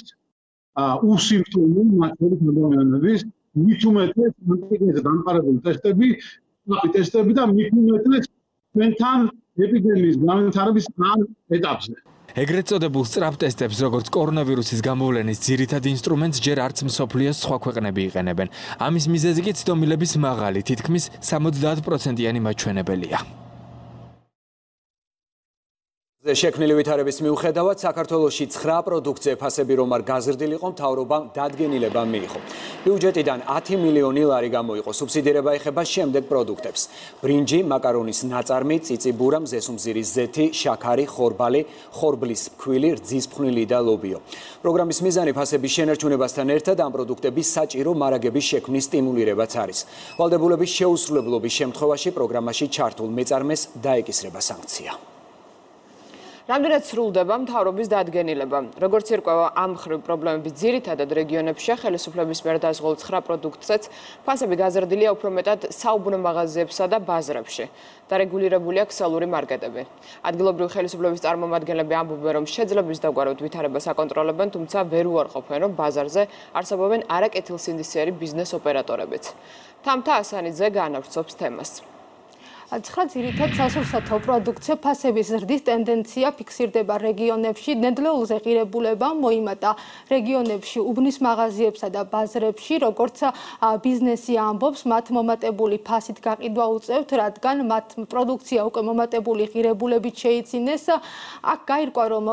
უსიმპტომო მათობის ადამიანების მით უმეტეს ანტიგენზე დამყარებული ტესტები, ტესტები და მით უმეტეს ჩვენთან ეპიდემიის განვითარების ამ ეტაპზე. ეგრეთ წოდებულ სწრაფ ტესტებს, როგორც კორონავირუსის გამოვლენის ძირითად ინსტრუმენტს, ჯერ არც მსოფლიოს სხვა ქვეყნები იყენებენ. ამის მიზეზი კი ცდომილების მაღალი, თითქმის 70%-იანი მაჩვენებელია. შექმნილი ვითარების მიუხედავად საქართველოში 9 პროდუქცია ფასები რომ არ გაზრდილიყო, მთავრობამ დადგენილება მიიღო. ბიუჯეტიდან 10 მილიონი ლარი გამოიყო, სუბსიდირება ეხება შემდეგ პროდუქტებს: ბრინჯი, მაკარონის ნაწარმი, წიწიბურა, მზესუმზირის ზეთი, შაქარი, ხორბალი, ხორბლის ფქვილი, რძის ფხვნილი და ლობიო. პროგრამის მიზანი ფასების შენარჩუნებასთან ერთად ამ პროდუქტების საჭირო მარაგების შექმნის სტიმულირებაც არის. ვალდებულების შეუსრულებლობის შემთხვევაში პროგრამაში ჩართულ მეწარმეს დაეკისრება სანქცია. რამდენად სრულდება მთავრობის დადგენილება. როგორც ირკვევა ამ მხრივ პრობლემები ძირითადად რეგიონებში, ხელისუფლების მიერ დაზღვეულ 9 პროდუქტსაც ფასები გაზრდილია უფრო მეტად საუბნო მაღაზიებსა და ბაზრებში. დარეგულირებულია ქსელური მარკეტები. ადგილობრივი ხელისუფლების წარმომადგენლები ამბობენ, რომ შეძლების დაგვარად ვითარებას აკონტროლებენ, თუმცა ვერ უარყოფენ, რომ ბაზარზე არსებობენ არაკეთილსინდისიერი ბიზნეს ოპერატორებიც. თამთა ასანიძე განავრცობს თემას. 9 ძირითად სასურსათო პროდუქცია ფასების ზრდის ტენდენცია ფიქსირდება რეგიონებში, ნედლეულზე ღირებულება მოიმატა რეგიონებში, უბნის მაღაზიებსა და ბაზრებში, როგორც ბიზნესი ამბობს, მათ მომატებული ფასით გაყიდვა უწევთ, რადგან მათ პროდუქცია უკვე მომატებული ღირებულებით შეიცინეს. აქ გაირკვა, რომ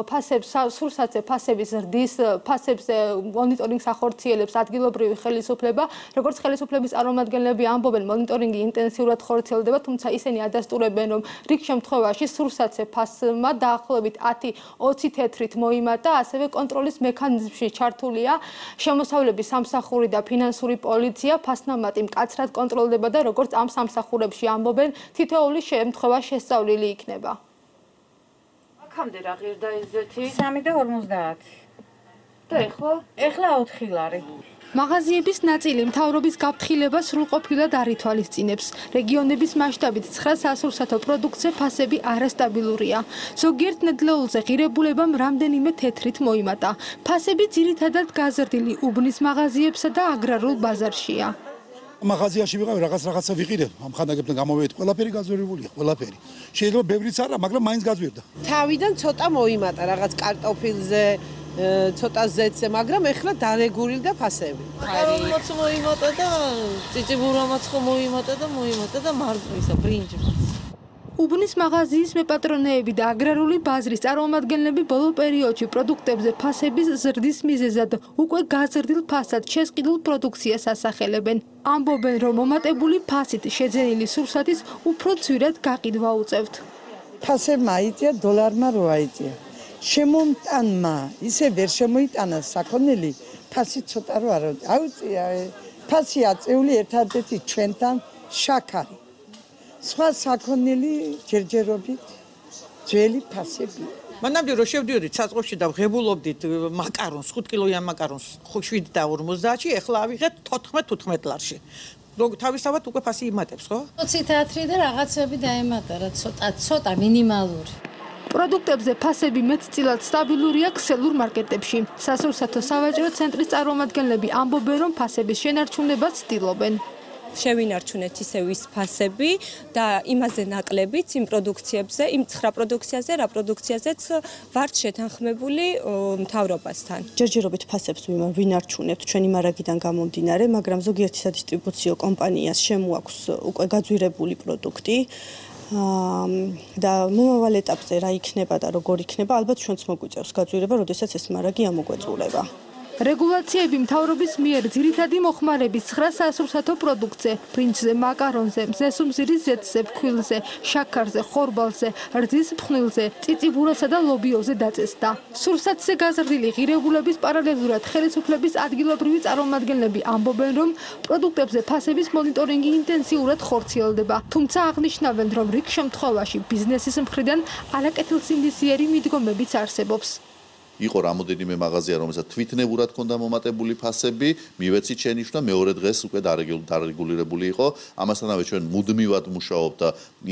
სურსათზე ფასების ზრდის ფასებზე მონიტორინგს ახორციელებს ადგილობრივი ხელისუფლება, როგორც ხელისუფლების წარმომადგენლები ამბობენ, მონიტორინგი ინტენსიურად ხორციელდება, თუმცა ისინი ადასტურებენ, რომ რიგ შემთხვევაში სურსათზე ფასმა დაახლოებით 10-20 თეთრით მოიმატა, ასევე კონტროლის მექანიზმში ჩართულია შემოსავლების სამსახური და ფინანსური პოლიცია, ფასნამატი მკაცრად კონტროლდება და როგორც ამ სამსახურებში ამბობენ, თითოეული შემთხვევა შესწავლილი იქნება. აქამდე რა ღირდა ეზეთი? 3.50. და ეხლა? ეხლა 4 ლარი. მაღაზიების ნაწილი მთავრობის გაფრთხილებას სრულყოფილად არ ითვალისწინებს. რეგიონების მასშტაბით 9 სასურსათო პროდუქცია ფასები არასტაბილურია. ზოგიერთ ნედლეულზე ღირებულებამ რამდენიმე თეთრით მოიმატა. ფასები ძირითადად გაზრდილი უბნის მაღაზიებსა და აგრარულ ბაზარშია. მაღაზიაში ვიყავი რაღაცა ვიყიდებ, ამ ხანდაგებთან გამოვედი, ყველაფერი გაზვერებულია, ყველაფერი. შეიძლება ბევრიც არა, მაგრამ მაინც გაზვერდა. თავიდან ცოტა მოიმატა რაღაც კარტოფილზე, ცოტა ზეთზე, მაგრამ ეხლა დარეგულირდა ფასები. მაკარონიც მოიმატა და წიწიბურამაც მოიმატა და მარგრისა ბრინჯმაც. უბნის მაღაზიის მეპატრონეები და აგრარული ბაზრის წარმომადგენლები ბოლო პერიოდში პროდუქტებზე ფასების ზრდის მიზეზად უკვე გაზრდილ ფასად შესყიდულ პროდუქციას ასახელებენ. ამბობენ, რომ მომატებული ფასით შეძენილი სურსათის უფრო ძვირად გაყიდვა უწევთ. ფასებმა აიწია დოლარმა რო აიწია. შემომტანმა ისე ვერ შემოიტანა საქონელი, ფასი ცოტა რო არ აუწია. ფასი აწეული ერთადერთი ჩვენთან შაქარი. სხვა საქონელი ჯერჯერობით ძველი ფასებია. მანამდე რომ შევდიოდით საწყობში და ვღებულობდით მაკარონს, 5 კილოიან მაკარონს 7.50-ში, ეხლა ავიღეთ 14-15 ლარში. თავისთავად უკვე ფასი იმატებს, ხო? 20 თეატრი და რაღაცები დაემატა, რა ცოტა მინიმალური. პროდუქტებზე ფასები მეტწილად სტაბილურია ქსელურ მარკეტებში. სასურსათო სავაჭრო ცენტრის წარმომადგენლები ამბობენ, რომ ფასების შენარჩუნებას ცდილობენ. შევინარჩუნეთ ისევ ის ფასები და იმაზე ნაკლებიც იმ პროდუქციებზე, იმ ცხრა პროდუქციაზე, რა პროდუქციაზეც ვართ შეთანხმებული მთავრობასთან. ჯერჯერობით ფასებს ვინარჩუნებთ ჩვენი მარაგიდან გამომდინარე, მაგრამ ზოგიერთი სადისტრიბუციო კომპანიას შემოაქვს უკვე გაძვირებული პროდუქტი. და მომავალ ეტაპზე რა იქნება და როგორ იქნება, ალბათ ჩვენც მოგვიწევს გაძვირება, როდესაც ეს მარაგი ამოგვეწურება. რეგულაციები მთავრობის მიერ ძირითადი მოხმარების 9 სასურსათო პროდუქტზე, ბრინჯზე, მაკარონზე, მზესუმზირის ზეთზე, ფქვილზე, შაქარზე, ხორბალზე, რძის ფხვნილზე, წიწიბურასა და ლობიოზე დაწესდა. სურსათზე გაზრდილი ღირებულების პარალელურად ხელისუფლების ადგილობრივი წარმომადგენლები ამბობენ, რომ პროდუქტებზე ფასების მონიტორინგი ინტენსიურად ხორციელდება. თუმცა აღნიშნავენ, რომ რიგ შემთხვევაში ბიზნესის მხრიდან არაკეთილსინდისიერი მიდგომებიც არსებობს. იყო რამოდენიმე მაღაზია, რომელსაც თვითნებურად ჰქონდა მომატებული ფასები, მივეცით შენიშვნა, მეორე დღეს უკვე დარეგულირებული იყო. ამასთანავე ჩვენ მუდმივად მუშაობთ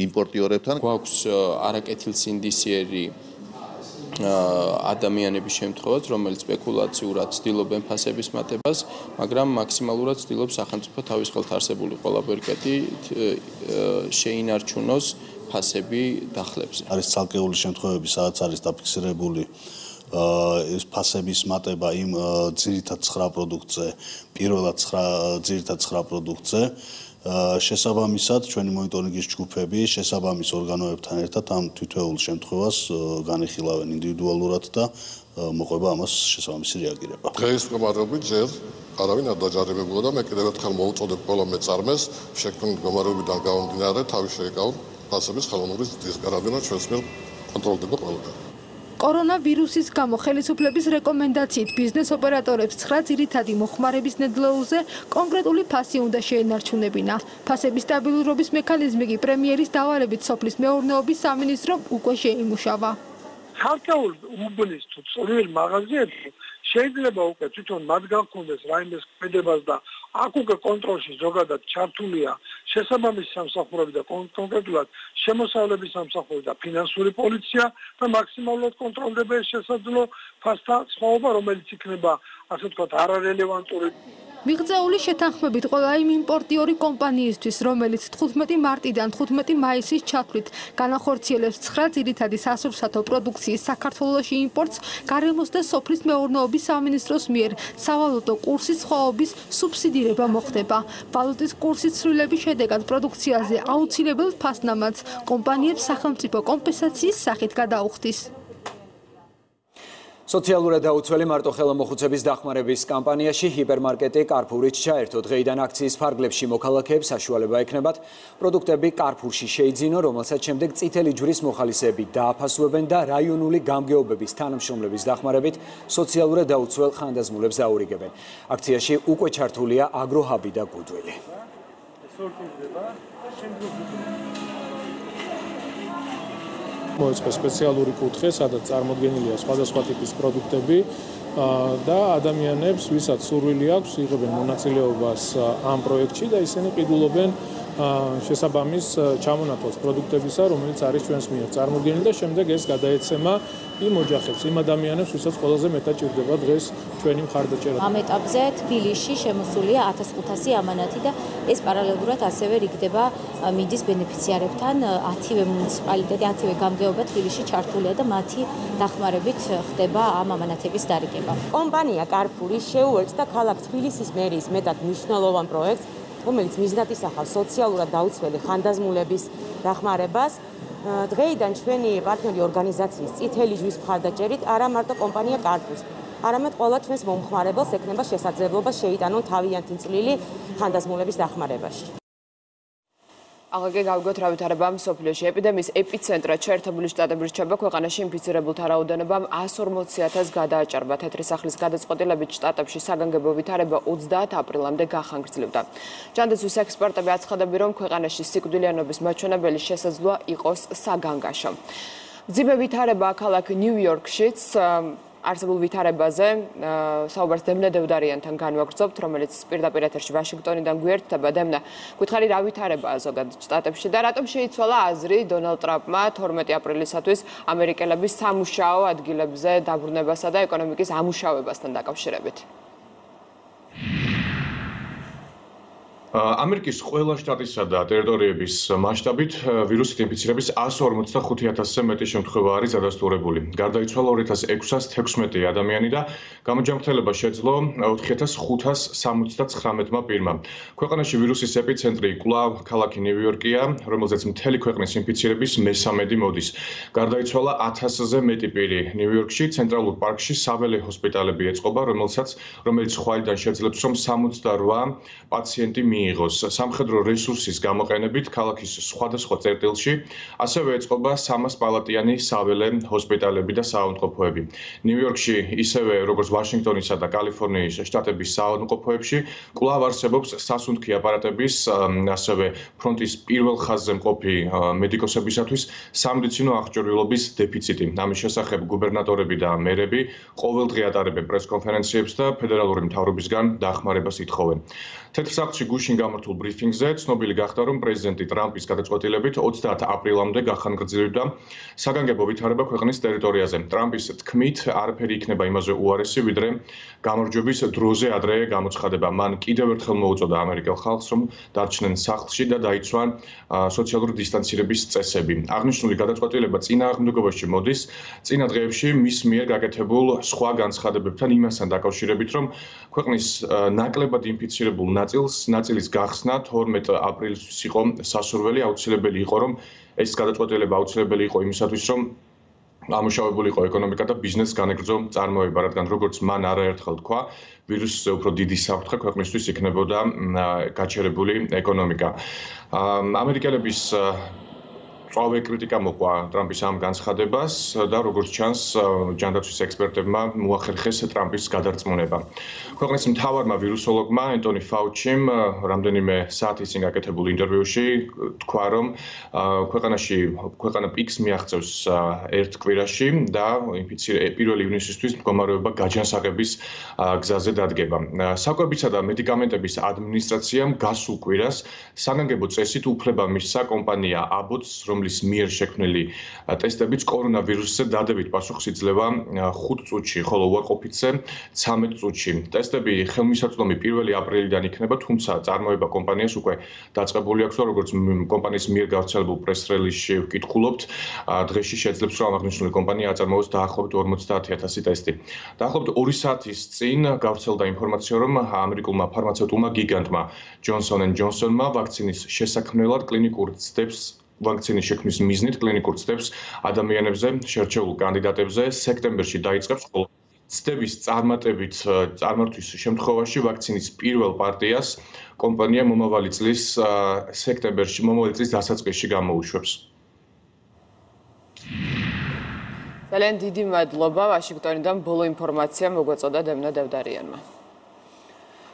იმპორტიორებთან. გვაქვს არაკეთილსინდისიერი ადამიანების შემთხვევაც, რომელიც სპეკულაციურად ცდილობენ ფასების მატებას, მაგრამ მაქსიმალურად ცდილობს სახელმწიფო თავის ხელთ არსებული ყველა ბერკეტით შეინარჩუნოს ფასები დახლებზე. არის ცალკეული შემთხვევები, სადაც არის დაფიქსირებული ეს ფასების მატება იმ ძირითად 9 პროდუქტზე, პირველად ძირითად 9 პროდუქტზე. შესაბამისად, ჩვენი მონიტორინგის ჯგუფები შესაბამის ორგანოებთან ერთად ამ თითოეულ შემთხვევას განიხილავენ ინდივიდუალურად და მოყვება ამას შესაბამისი რეაგირება. დღეს მდგომარეობით ჯერ არავინ არ დაჯარებებულა და მე კიდევ ერთხელ მოვუწოდებ ყველა მეწარმეს შექმნილ მდგომარეობიდან გამომდინარე თავის შეეკავონ ფასების ხელოვნური ზრდის გარანტია ჩვენს მიერ კონტროლდება ყველგან. კორონავირუსის გამო ხელისუფლების რეკომენდაციით ბიზნეს ოპერატორებს 9 ძირითადი მოხმარების ნედლეულზე კონკრეტული ფასი უნდა შეენარჩუნებინა. ფასების სტაბილურობის მექანიზმი კი პრემიერის დავალებით სოფლის მეურნეობის სამინისტრომ უკვე შეიმუშავა. ხალხურ უბნის თუ წვრილ მაღაზიებში შეიძლება უკვე თვითონ მათ გაქონდეს რაიმე ქმედებას და აქ უკვე კონტროლში ზოგადად ჩართულია შესაბამისი სამსახურები და კონკრეტულად შემოსავლების სამსახური და ფინანსური პოლიცია და მაქსიმალურად კონტროლდება ეს შესაძლო ფასთა სხვაობა, რომელიც იქნება ასე ვთქვათ არარელევანტური. მიღწეული შეთანხმებით ყველა იმ იმპორტიორი კომპანიისთვის, რომელიც 15 მარტიდან 15 მაისის ჩათვლით განახორციელებს 9 ძირითადი სასურსათო პროდუქციის საქართველოში იმპორტს, გარემოს და სოფლის მეურნეობის სამინისტროს მიერ სავალუტო კურსის სხვაობის სუბსიდირება მოხდება. ვალუტის კურსის ცვლილების შედეგად პროდუქციაზე აუცილებელ ფასნამაც კომპანიებს სახელმწიფო კომპენსაციის სახით გადაუხდის. სოციალურად დაუცველი მარტო ხელმოხუცების დახმარების კამპანიაში ჰიპერმარკეტი კარფურით ჩაერთო. დღეიდან აქციის ფარგლებში მოქალაქეებს საშუალება ექნებათ პროდუქტები კარფურში შეიძინო, რომელსაც შემდეგ წითელი ჯვრის მოხალისეები დააფასუებენ და რაიონული გამგეობების თანამშრომლების დახმარებით სოციალურად დაუცველ ხანდაზმულებს დაურიგებენ. აქციაში უკვე ჩართულია აგროჰაბი და გუდვილი. მოეწყო სპეციალური კუთხე, სადაც წარმოდგენილია სხვადასხვა ტიპის პროდუქტები და ადამიანებს, ვისაც სურვილი აქვს, იღებენ მონაწილეობას ამ პროექტში და ისინი ყიდულობენ შესაბამის ჩამონათვალს პროდუქტებისა, რომელიც არის ჩვენს მიერ წარმოდგენილი და შემდეგ ეს გადაეცემა იმ ოჯახებს, იმ ადამიანებს, ვისაც ყველაზე მეტად ჭირდება დღეს ჩვენი მხარდაჭერა. ამ ეტაპზე თბილისში შემოსულია 1500 ამანათი და ეს პარალელურად ასევე რიგდება მიდის ბენეფიციარებთან 10-ვე მუნიციპალიტეტი, 10-ვე გამგეობა თბილისში ჩართულია და მათი დახმარებით ხდება ამ ამანათების დარიგება. კომპანია კარფური შეუერთდა ქალაქ თბილისის მერიის მეტად მნიშვნელოვან პროექტს, რომელიც მიზნად ისახავს სოციალურად დაუცველი ხანდაზმულების დახმარებას. დღეიდან ჩვენი პარტნიორი ორგანიზაციის წითელი ჯვრის მხარდაჭერით არა მარტო კომპანია კარფურს, არამედ ყველა ჩვენს მომხმარებელს ექნება შესაძლებლობა შეიტანონ თავიანთი წვლილი ხანდაზმულების დახმარებაში. აღგე გავიგოთ რა ვითარება მსოფლიოში. ეპიდემიის ეპიცენტრად შეერთებული შტატების რჩება ქვეყანაში ინფიცირებულთა რაოდენობამ 140,000-ს გადააჭარბა. თეთრი სახლის გადაწყვეტილებით შტატებში საგანგებო ვითარება 30 აპრილამდე გახანგრძლივდა. ჯანდაცვის ექსპერტები აცხადებენ, რომ ქვეყანაში სიკვდილიანობის მაჩვენებელი შესაძლოა იყოს საგანგაშო. მძიმე ვითარება ქალაქ ნიუ-იორკშიც არსებულ ვითარებაზე საუბარს დემნა დევდარიანთან განვაგრძობთ, რომელიც პირდაპირ ეთერში ვაშინგტონიდან გვერდდება. დემნა, გითხარი რა ვითარებაა ზოგადად შტატებში და რატომ შეიცვალა აზრი დონალდ ტრამპმა 12 აპრილისათვის ამერიკელების სამუშაო ადგილებზე დაბრუნებასა და ეკონომიკის ამუშავებასთან დაკავშირებით? ამერიკის ყველა შტატისა და ტერიტორიების მასშტაბით ვირუსით ინფიცირების 145,000-ზე მეტი შემთხვევა არის დადასტურებული. გარდაიცვალა 2616 ადამიანი და გამოჯანმრთელება შეძლო 4579 პირმა. ქვეყანაში ვირუსის ეპიცენტრი კვლავ ქალაქი ნიუ-იორკია, რომელზეც მთელი ქვეყნის ინფიცირების მესამედი მოდის. გარდაიცვალა 1000-ზე მეტი პირი ნიუ-იორკში, ცენტრალურ პარკში საველე ჰოსპიტალები ეწყობა, რომელიც ხვალიდან შეძლებს, რომ 68 პაციენტი მიიღოს. სამხედრო რესურსის გამოყენებით ქალაქის სხვადასხვა წერტილში ასევე ეწყობა 300 პალატიანი საველე ჰოსპიტალები და საავადმყოფოები. ნიუ-იორკში, ისევე როგორც ვაშინგტონისა და კალიფორნიის შტატების საავადმყოფოებში, კვლავ არსებობს სასუნთქი აპარატების, ასევე ფრონტის პირველ ხაზზე მყოფი მედიკოსებისათვის სამედიცინო აღჭურვილობის დეფიციტი. ამის შესახებ გუბერნატორები და მერები ყოველდღე ატარებენ პრესკონფერენციებს და ფედერალური მთავრობისგან დახმარებას ითხოვენ. თეთრ სახლში გუშინ გამართულ ბრიფინგზე ცნობილი გახდა, რომ პრეზიდენტი ტრამპის გადაწყვეტილებით 30 აპრილამდე გახანგრძლივდა საგანგებო ვითარება ქვეყნის ტერიტორიაზე. ტრამპის თქმით, არაფერი იქნება იმაზე უარესი, ვიდრე გამარჯვების დროზე ადრე გამოცხადება. მან კიდევ ერთხელ მოუწოდა ამერიკელ ხალხს, რომ დარჩნენ სახლში და დაიცვან სოციალური დისტანცირების წესები. აღნიშნული გადაწყვეტილება წინააღმდეგობაში მოდის წინა დღეებში მის მიერ გაკეთებულ სხვა განცხადებებთან იმასთან დაკავშირებით, რომ ქვეყნის ნაკლებად ინფიცირებულ ნაწილის გახსნა 12 აპრილისთვის იყო სასურველი, აუცილებელი იყო, რომ ეს გადაწყვეტილება აუცილებელი იყო იმისათვის, რომ ამუშავებული იყო ეკონომიკა და ბიზნეს განეგრძო წარმოება, რადგან როგორც მან არაერთხელ თქვა, ვირუსზე უფრო დიდი საფრთხე ქვეყნისთვის იქნებოდა გაჩერებული ეკონომიკა. ამერიკელების წვავე კრიტიკა მოყვა ტრამპის ამ განცხადებას და როგორც ჩანს, ჯანდაცვის ექსპერტებმა მოახერხეს ტრამპის გადარწმუნება. ქვეყნის მთავარმა ვირუსოლოგმა ენტონი ფაუჩიმ რამდენიმე საათის წინ გაკეთებულ ინტერვიუში თქვა, რომ ქვეყანა პიკს მიაღწევს ერთ კვირაში და 1 ივნისისთვის მდგომარეობა გაჯანსაღების გზაზე დადგება. საკვებისა და მედიკამენტების ადმინისტრაციამ გასულ კვირას საგანგებო წესით უფლება მისცა კომპანია აბოტს, რომლის მიერ შექმნილი ტესტებიც კორონავირუსზე დადებით პასუხს იძლევა 5 წუთში, ხოლო უარყოფითზე 13 წუთში. ტესტები ხელმისაწვდომი 1 აპრილიდან იქნება, თუმცა წარმოება კომპანიას უკვე დაწყებული აქვს და როგორც კომპანიის მიერ გავრცელებულ პრეს-რელიზში ვკითხულობთ, დღეში შეძლებს, რომ აღნიშნული კომპანია აწარმოოს დაახლოებით 50,000 ტესტი. დაახლოებით 2 საათის წინ გავრცელდა ინფორმაცია, რომ ამერიკულმა ფარმაცევტულმა გიგანტმა ჯონსონ ენ ჯონსონმა ვაქცინის შესაქმნელად კლინიკურ ცდებს ვაქცინის შექმნის მიზნით კლინიკურ ცდებს ადამიანებზე შერჩეულ კანდიდატებზე სექტემბერში დაიწყებს, ხოლო ცდების წარმატვის შემთხვევაში ვაქცინის პირველ პარტიას კომპანია მომავალი წლის დასაწყისში გამოუშვებს. ძალიან დიდი მადლობა ვაშინგტონიდან ბოლო ინფორმაცია მოგვეწოდა დემნა დევდარიანმა.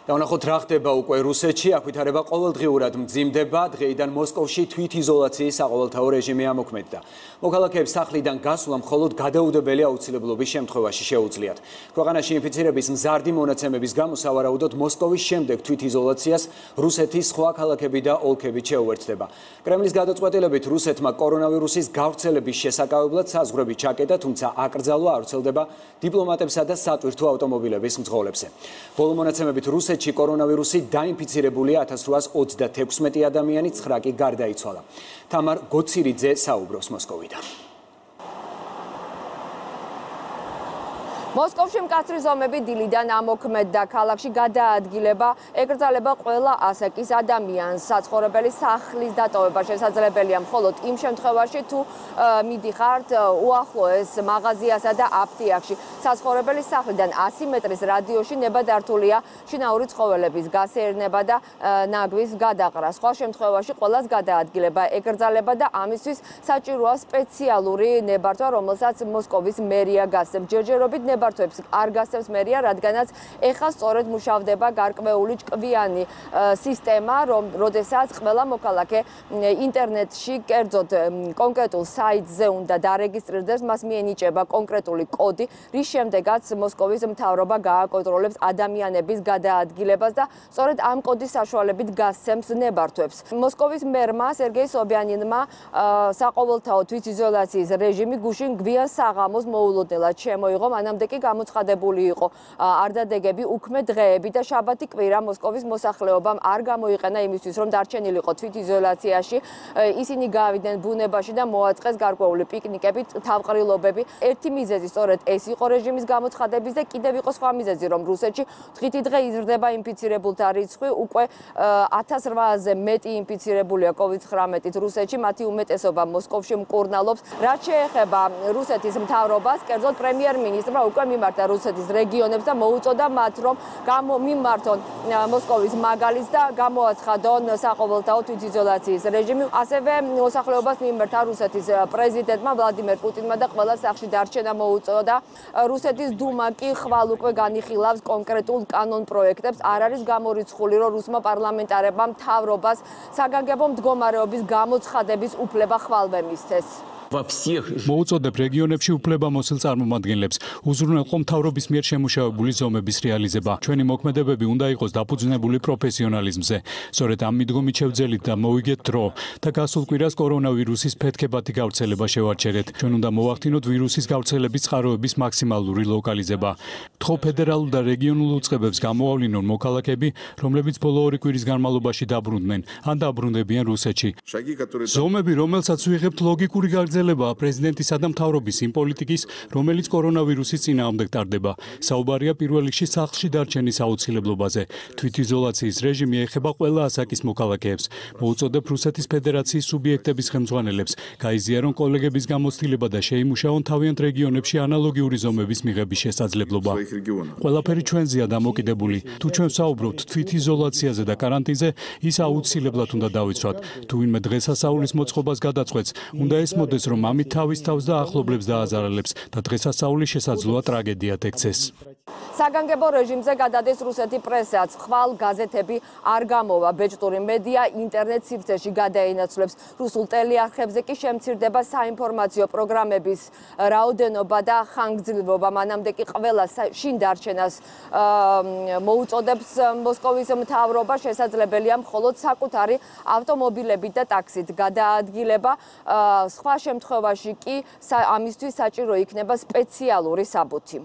დავნახოთ რა ხდება უკვე რუსეთში, აქ ვითარება ყოველდღიურად მძიმდება, დღეიდან მოსკოვში თვითიზოლაციის საყოველთაო რეჟიმი ამოქმედდა. მოქალაქეებს სახლიდან გასვლა მხოლოდ გადაუდებელი აუცილებლობის შემთხვევაში შეუძლიათ. ქვეყანაში ინფიცირების მზარდი მონაცემების გამო სავარაუდოდ მოსკოვის შემდეგ თვითიზოლაციას რუსეთის სხვა ქალაქები და ოლქები შეუერთდება. კრემლის გადაწყვეტილებით რუსეთმა კორონავირუსის გავრცელების შესაკავებლად საზღვრები ჩაკეტა, თუმცა აკრძალვა არ ვრცელდება დიპლომატებსა და სატვირთო ავტომობილების მძღოლებზე. ბოლო მონაცემებით რუსეთში კორონავირუსი დაინფიცირებულია 1836 ადამიანი, 9 კი გარდაიცვალა. თამარ გოცირიძე საუბრობს მოსკოვიდან. მოსკოვში მკაცრი ზომები დილიდან ამოქმედდა. ქალაქში გადაადგილება ეკრძალება ყველა ასაკის ადამიანს. საცხოვრებელი სახლის დატოვება შესაძლებელია მხოლოდ იმ შემთხვევაში, თუ მიდიხართ უახლოეს მაღაზიასა და აფთიაქში. საცხოვრებელი სახლიდან 100 მეტრის რადიოში ნებადართულია შინაური ცხოველების გასერნება და ნაგვის გადაყრა. სხვა შემთხვევაში ყველას გადაადგილება ეკრძალება და ამისთვის საჭიროა სპეციალური ნებართვა, რომელსაც მოსკოვის მერია გასცემს. ჯერჯერობით ნებართვებს არ გასცემს მერია, რადგანაც ეხლა სწორედ მუშავდება გარკვეული ჭკვიანი სისტემა, როდესაც ყველა მოქალაქე ინტერნეტში, კერძოდ კონკრეტულ საიტზე უნდა დარეგისტრირდეს, მას მიენიჭება კონკრეტული კოდი, რის შემდეგაც მოსკოვის მთავრობა გააკონტროლებს ადამიანების გადაადგილებას და სწორედ ამ კოდის საშუალებით გასცემს ნებართვებს. მოსკოვის მერმა სერგეი სობიანინმა საყოველთაო თვითიზოლაციის რეჟიმი გუშინ გვიან საღამოს მოულოდნელად შემოიღო, მანამდე კი გამოცხადებული იყო არდადეგები, უქმე დღეები და შაბათი კვირა მოსკოვის მოსახლეობამ არ გამოიყენა იმისთვის, რომ დარჩენილიყო თვითიზოლაციაში. ისინი გავიდნენ ბუნებაში და მოაწყეს გარკვეული პიკნიკები, თავყრილობები. ერთი მიზეზი სწორედ ეს იყო რეჟიმის გამოცხადების და კიდევ იყო სხვა მიზეზი, რომ რუსეთში დღითი დღე იზრდება ინფიცირებულთა რიცხვი, უკვე 1800-ზე მეტი ინფიცირებულია COVID-19-ით რუსეთში, მათი უმეტესობა მოსკოვში მკურნალობს. რაც შეეხება რუსეთის მთავრობას, კერძოდ პრემიერ-მინისტრმა უკვე მიმართა რუსეთის რეგიონებს და მოუწოდა მათ, რომ მიმართონ მოსკოვის მაგალითს და გამოაცხადონ საყოველთაო თვითიზოლაციის რეჟიმი. ასევე მოსახლეობას მიმართა რუსეთის პრეზიდენტმა ვლადიმერ პუტინმა და ყველა სახლში დარჩენა მოუწოდა. რუსეთის დუმა კი ხვალ უკვე განიხილავს კონკრეტულ კანონ პროექტებს. არ არის გამორიცხული, რომ რუსმა პარლამენტარებმა მთავრობას საგანგებო მდგომარეობის გამოცხადების უფლება ხვალვე მისცეს. მოუწოდებ რეგიონებში უფლებამოსილ წარმომადგენლებს უზრუნველყო მთავრობის მიერ შემუშავებული ზომების რეალიზება. ჩვენი მოქმედებები უნდა იყოს დაფუძნებული პროფესიონალიზმზე. სწორედ ამ მიდგომით შევძელით და მოვიგეთ დრო და გასულ კვირას კორონავირუსის ფეთქებათი გავრცელება შევარჩერეთ. ჩვენ უნდა მოვახდინოთ ვირუსის გავრცელების წყაროების მაქსიმალური ლოკალიზება. თხო ფედერალურ და რეგიონულ უწყებებს გამოავლინონ მოქალაქეები, რომლებიც ბოლო 2 კვირის განმავლობაში დაბრუნდნენ ან დაბრუნდებიან რუსეთში. ზომები, რომელსაც ვიღებთ ლოგიკური გაგრძელება პრეზიდენტისა და მთავრობის იმ პოლიტიკის, რომელიც კორონავირუსის წინააღმდეგ ტარდება. საუბარია პირველ რიგში სახლში დარჩენის აუცილებლობაზე. თვითიზოლაციის რეჟიმი ეხება ყველა ასაკის მოქალაქეებს. მოუწოდებ რუსეთის ფედერაციის სუბიექტების ხელმძღვანელებს გაიზიარონ კოლეგების გამოცდილება და შეიმუშაონ თავიანთ რეგიონებში ანალოგიური ზომების მიღების შესაძლებლობა. ყველაფერი ჩვენზეა დამოკიდებული. თუ ჩვენ საუბრობთ თვითიზოლაციაზე და კარანტინზე, ის აუცილებლად უნდა დავიცვათ. თუ ვინმე დღესასწაულის მოწყობას გადაწყვეტს, უნდა ესმოდეს, რომ ამით თავის თავს და ახლობლებს დააზარალებს და დღესასწაული შესაძლოა ტრაგედიად ექცეს. საგანგებო რეჟიმზე გადადის რუსეთი პრესაც, ხვალ გაზეთები არ გამოვა, ბეჭდური მედია ინტერნეტ სივრცეში გადაინაცვლებს. რუსულ ტელეარხებზე კი შემცირდება საინფორმაციო პროგრამების რაოდენობა და ხანგრძლივობა, მანამდე კი ყველა შინ დარჩენას მოუწოდებს მოსკოვის მთავრობა, შესაძლებელია მხოლოდ საკუთარი ავტომობილებით და ტაქსით გადაადგილება. სხვა შემთხვევაში კი ამისთვის საჭირო იქნება სპეციალური საბუთი.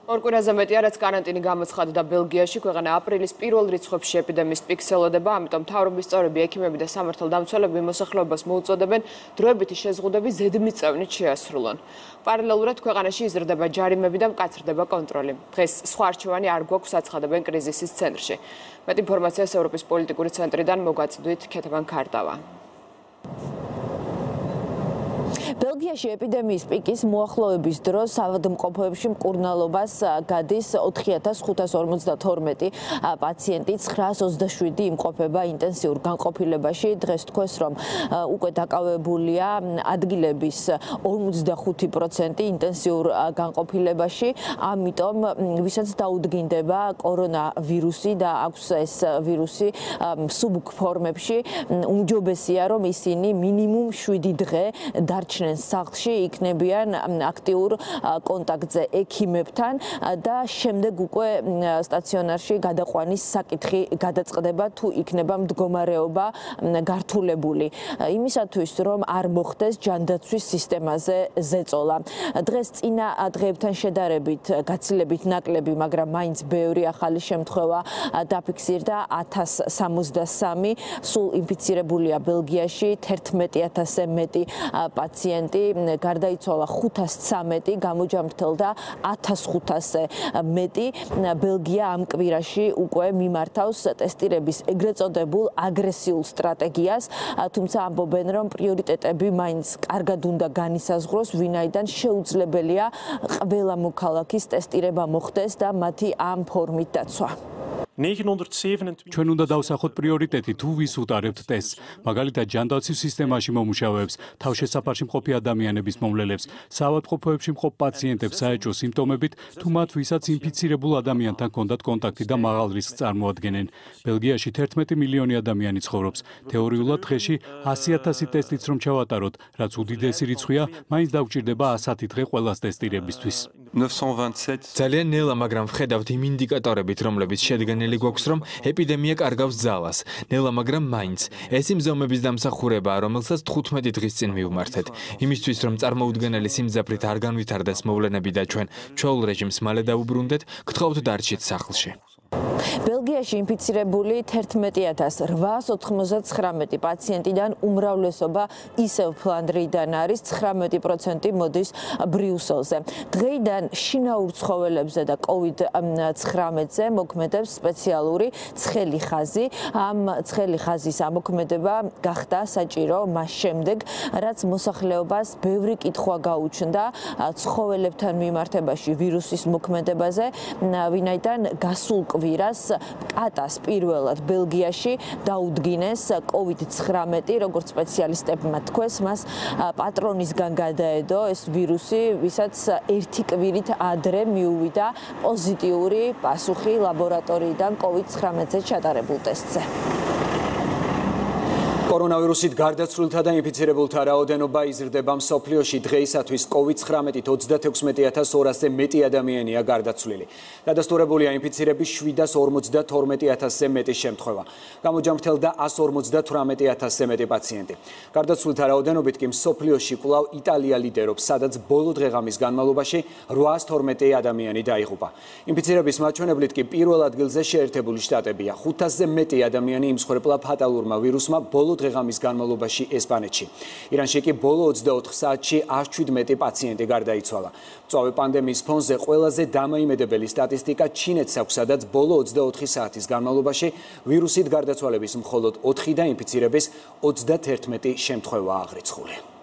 ორ კვირაზე მეტია, რაც კარანტინი გამოცხადდა ბელგიაში, ქვეყანა აპრილის პირველ რიცხვებში ეპიდემიის პიკს ელოდება, ამიტომ მთავრობის წევრები, ექიმები და სამართალდამცველები მოსახლეობას მოუწოდებენ დროებითი შეზღუდვები ზედმიწევნით შეასრულონ. პარალელურად ქვეყანაში იზრდება ჯარიმები და მკაცრდება კონტროლი. დღეს სხვა არჩევანი არ გვაქვს, აცხადებენ კრიზისის ცენტრში. მეტ ინფორმაციას ევროპის პოლიტიკური ცენტრიდან მოგაწვდით ქეთევან ქარდავა. ბელგიაში ეპიდემიის პიკის მოახლოების დროს ავადმყოფოებში მკურნალობას გადის 4552 პაციენტი, 927 იმყოფება ინტენსიურ განყოფილებაში. დღეს თქვეს, რომ უკვე დაკავებულია ადგილების 45% ინტენსიურ განყოფილებაში, ამიტომ ვისაც დაუდგინდება კორონავირუსი და აქვს ეს ვირუსი სუბფორმებში, უმჯობესია, რომ ისინი მინიმუმ 7 დღე დარჩნენ სახლში, იქნებიან აქტიურ კონტაქტზე ექიმებთან და შემდეგ უკვე სტაციონარში გადაყვანის საკითხი გადაწყდება, თუ იქნება მდგომარეობა გართულებული. იმისათვის, რომ არ მოხდეს ჯანდაცვის სისტემაზე ზეწოლა. დღეს წინა დღეებთან შედარებით გაცილებით ნაკლები, მაგრამ მაინც ბევრი ახალი შემთხვევა დაფიქსირდა 1063 სულ ინფიცირებულია ბელგიაში 11000-ზე მეტი პაციენტი, გარდაიცვალა 513, გამოჯამრთელდა 1500-ზე მეტი. ბელგია ამ კვირაში უკვე მიმართავს ტესტირების ეგრეთ წოდებულ აგრესიულ სტრატეგიას, თუმცა ამბობენ, რომ პრიორიტეტები მაინც კარგად უნდა განისაზღვროს, ვინაიდან შეუძლებელია ყველა მოქალაქის ტესტირება მოხდეს და მათი ამ ფორმით დაცვა. ჩვენ უნდა დავსახოთ პრიორიტეტი თუ ვის უტარებთ ტესტს, მაგალითად ჯანდაცვის სისტემაში მომუშავეებს, თავშესაფარში მყოფი ადამიანების მომლელებს, საავადმყოფოებში მყოფ პაციენტებს საეჭვო სიმპტომებით, თუ მათ ვისაც ინფიცირებულ ადამიანთან ჰქონდათ კონტაქტი და მაღალ რისკს წარმოადგენენ. ბელგიაში 11 მილიონი ადამიანი ცხოვრობს. თეორიულად დღეში 100,000 ტესტიც რომ ჩავატაროთ, რაც უდიდესი რიცხვია, მაინც დაგვჭირდება 100 დღე ყველას ტესტირებისთვის. 927 ძალიან ნელა, მაგრამ ვხედავთ იმ ინდიკატორებით, რომლებიც შედგენილი გვაქვს, რომ ეპიდემია კარგავს ძალას. ნელა, მაგრამ მაინც ეს იმ ზომების დამსახურებაა, რომელსაც 15 დღის წინ მივმართეთ. იმისთვის, რომ წარმოუდგენელი სიმძაფრით არ განვითარდეს მოვლენები და ჩვენ ჩვეულ რეჟიმს მალე დაუბრუნდეთ, გთხოვთ დარჩით სახლში. ბელგიაში ინფიცირებული 11,899 პაციენტიდან უმრავლესობა ისევ ფლანდრიდან არის, 19% მოდის ბრიუსელზე. დღეიდან შინაურ ცხოველებზე და COVID-19-ზე მოქმედებს სპეციალური ცხელი ხაზი. ამ ცხელი ხაზის ამოქმედება გახდა საჭირო მას შემდეგ, რაც მოსახლეობას ბევრი კითხვა გაუჩნდა ცხოველებთან მიმართებაში ვირუსის მოქმედებაზე, ვინაიდან გასულ კვირას კატას პირველად ბელგიაში დაუდგინეს COVID-19, როგორც სპეციალისტებმა თქვეს, მას პატრონისგან გადაედო ეს ვირუსი, ვისაც ერთი კვირით ადრე მიუვიდა პოზიტიური პასუხი ლაბორატორიიდან COVID-19-ზე ჩატარებულ ტესტზე. კორონავირუსით გარდაცვლილთა და ინფიცირებულთა რაოდენობა იზრდება მსოფლიოში. დღეისათვის COVID-19-ით 36,200-ზე მეტი ადამიანია გარდაცვლილი. დადასტურებულია ინფიცირების 752,000-ზე მეტი შემთხვევა. გამოჯამრთელდა 158,000-ზე მეტი პაციენტი. გარდაცვლილთა რაოდენობით კი მსოფლიოში კვლავ იტალია ლიდერობს, სადაც ბოლო დღეღამის განმავლობაში 812 ადამიანი დაიღუპა. ინფიცირების მაჩვენებლით კი პირველ ადგილზე შეერთებული შტატებია. 500-ზე მეტი ადამიანი იმსხვერპლა ფატალურმა ვირუსმა ბოლო დღეღამის განმავლობაში ესპანეთში. ირანში კი ბოლო 24 საათში 117 პაციენტი გარდაიცვალა. მწვავე პანდემიის ფონზე ყველაზე დამაიმედებელი სტატისტიკა ჩინეთს აქვს, სადაც ბოლო 24 საათის განმავლობაში ვირუსით გარდაცვალების მხოლოდ 4 და ინფიცირების 31 შემთხვევაა აღრიცხული.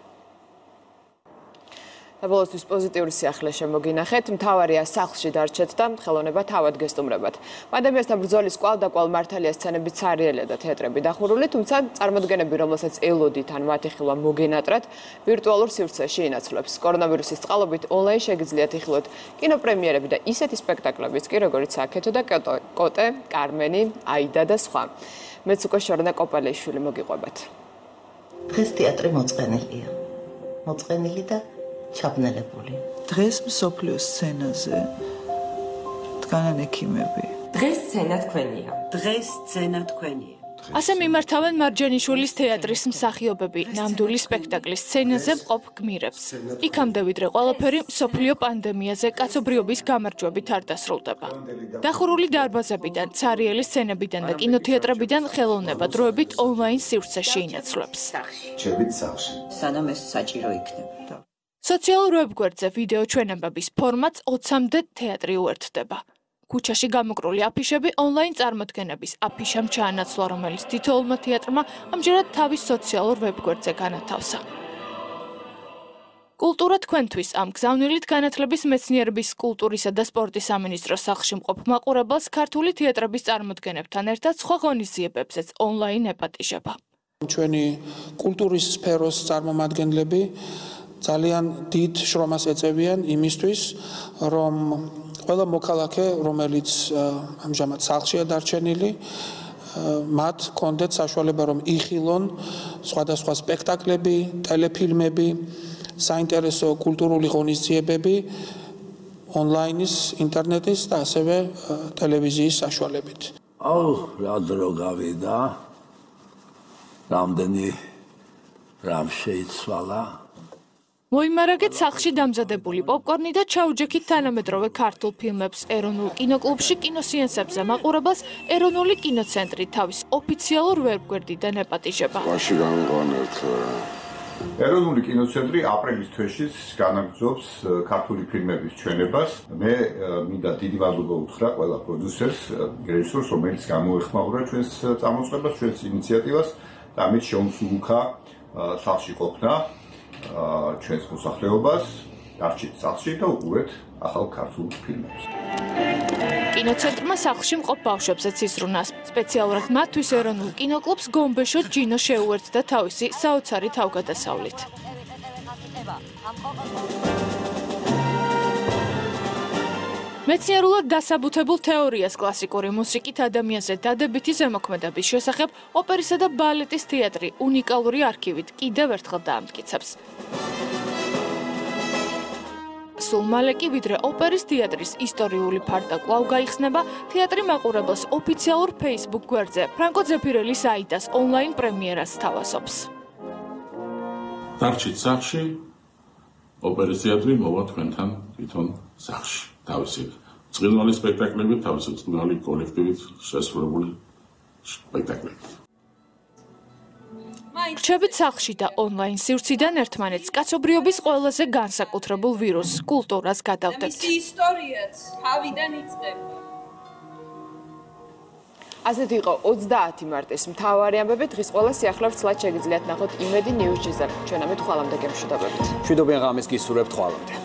ბოლოსთვის პოზიტიური სიახლე შემოგინახეთ, მთავარია სახლში დარჩეთ და ხელოვნება თავად გესტუმრებათ. პანდემიასთან ბრძოლის კვალ მართალია სცენები ცარიელია და თეატრები დახურული, თუმცა წარმოდგენები, რომელსაც ელოდით ან მათი ხილვა მოგენატრათ, ვირტუალურ სივრცეში ინაცვლებს. კორონავირუსის წყალობით ონლაინ შეგიძლიათ იხილოთ კინოპრემიერები და ისეთი სპექტაკლებიც კი, როგორც აქეთო და კოტე, კარმენი, აიდა და სხვა. მეც უკვე შორნა კოპალეიშვილი მოგიყვებათ. დღეს თეატრი მოწყენილია. მოწყენილი და ჩაბნელებული. დღეს მსოფლიოს სცენაზე დგანან ექიმები. დღეს სცენა თქვენია. დღეს სცენა თქვენია. ასე მიმართავენ მარჯანიშვილის თეატრის მსახიობები ნამდვილი სპექტაკლის სცენაზე მყოფ გმირებს. იქამდე ვიდრე ყველაფერი მსოფლიო პანდემიაზე კაცობრიობის გამარჯვებით არ დასრულდება. დახურული დარბაზებიდან, ცარიელი სცენებიდან და კინოთეატრებიდან ხელოვნება დროებით ონლაინ სივრცეში ინაცვლებს. ჩებით სახლში. სანამ ეს საჭირო იქნება. სოციალურ ვებ-გვერდზე ვიდეო ჩვენებების ფორმატს 20-მდე თეატრი უერთდება. ქუჩაში გამოკრული აფიშები ონლაინ წარმოდგენების აფიშამ ჩაანაცვლა, რომელიც თითოეულმა თეატრმა ამჯერად თავის სოციალურ ვებ-გვერდზე განათავსა. კულტურა თქვენთვის ამ გზავნილით განათლების მეცნიერების კულტურისა და სპორტის სამინისტროს სახლში მყოფ მაყურებელს ქართული თეატრების წარმოდგენებთან ერთად სხვა ღონისძიებებზეც ონლაინ ეპატიჟება. ჩვენი კულტურის სფეროს წარმომადგენლები ძალიან დიდ შრომას ეწევიან იმისთვის, რომ ყველა მოქალაქე, რომელიც ამჟამად სახლშია დარჩენილი, მათ კონდეთ საშუალება, რომ იხილონ სხვადასხვა სპექტაკლები, ტელეფილმები, საინტერესო კულტურული ღონისძიებები ონლაინის, ინტერნეტის და ასევე ტელევიზიის საშუალებით. რა დრო გავიდა, რამდენი რამ შეიცვალა. მოიმარაგეთ სახლში დამზადებული პოპკორნი და ჩაუჯექით თანამედროვე ქართულ ფილმებს ეროვნულ კინოკლუბში კინოსეანსებზე მაყურებელს ეროვნული კინოცენტრი თავის ოფიციალურ ვებ-გვერდიდან ეპატიჟება. მაშინ გამიყვანეთ. ეროვნული კინოცენტრი აპრილის თვეშიც განაგრძობს ქართული ფილმების ჩვენებას. მე მინდა დიდი მადლობა უთხრა ყველა პროდიუსერს, რეჟისორს, რომელიც გამოეხმაურა ჩვენს წამოწყებას, ჩვენს ინიციატივას და ამით შეუმსუბუქა სახლში ყოფნა. ჩვენს მოსახლეობას დარჩით სახლში და უყურეთ ახალ ქართულ ფილმებს. კინოცენტრმა სახლში მყოფ ბავშვებზეც იზრუნას. სპეციალურად მათთვის ეროვნულ კინოკლუბს გომბეშო ჯინო შეუერთდა თავისი საოცარი თავგადასავლით. მეცნიერულად დასაბუთებულ თეორიას კლასიკური მუსიკით ადამიანზე დადებითი ზემოქმედების შესახებ ოპერისა და ბალეტის თეატრი უნიკალური არქივით კიდევ ერთხელ დაამტკიცებს. სულ მალე კი ვიდრე ოპერის თეატრის ისტორიული ფარდა კვლავ გაიხსნება, თეატრი მაყურებელს ოფიციალურ ვებ-გვერდზე ფრანკო ძეფირელის აიდას ონლაინ პრემიერას სთავაზობს. დარჩით სახლში, ოპერის თეატრი მოვა თქვენთან თვითონ სახლში. თავისი წყინვალი სპექტაკლებით, თავისი წყინვალი კოლექტივით შესრულებული სპექტაკლებით. რჩებით სახლში და ონლაინ სივრციდან ერთმანეთს კაცობრიობის ყველაზე განსაკუთრებულ ვირუსს, კულტურას გადავდებთ. მისი ისტორიაც თავიდან იწყება. ასეთი იყო 30 მარტის მთავარი ამბები. დღის ყველა სიახლეს სლაიდ შეგიძლიათ ნახოთ Imedi News-ზე. ჩვენ ამით ხვალამდე გემშვიდობებით. მშვიდობიან ღამეს გისურვებთ ხვალამდე.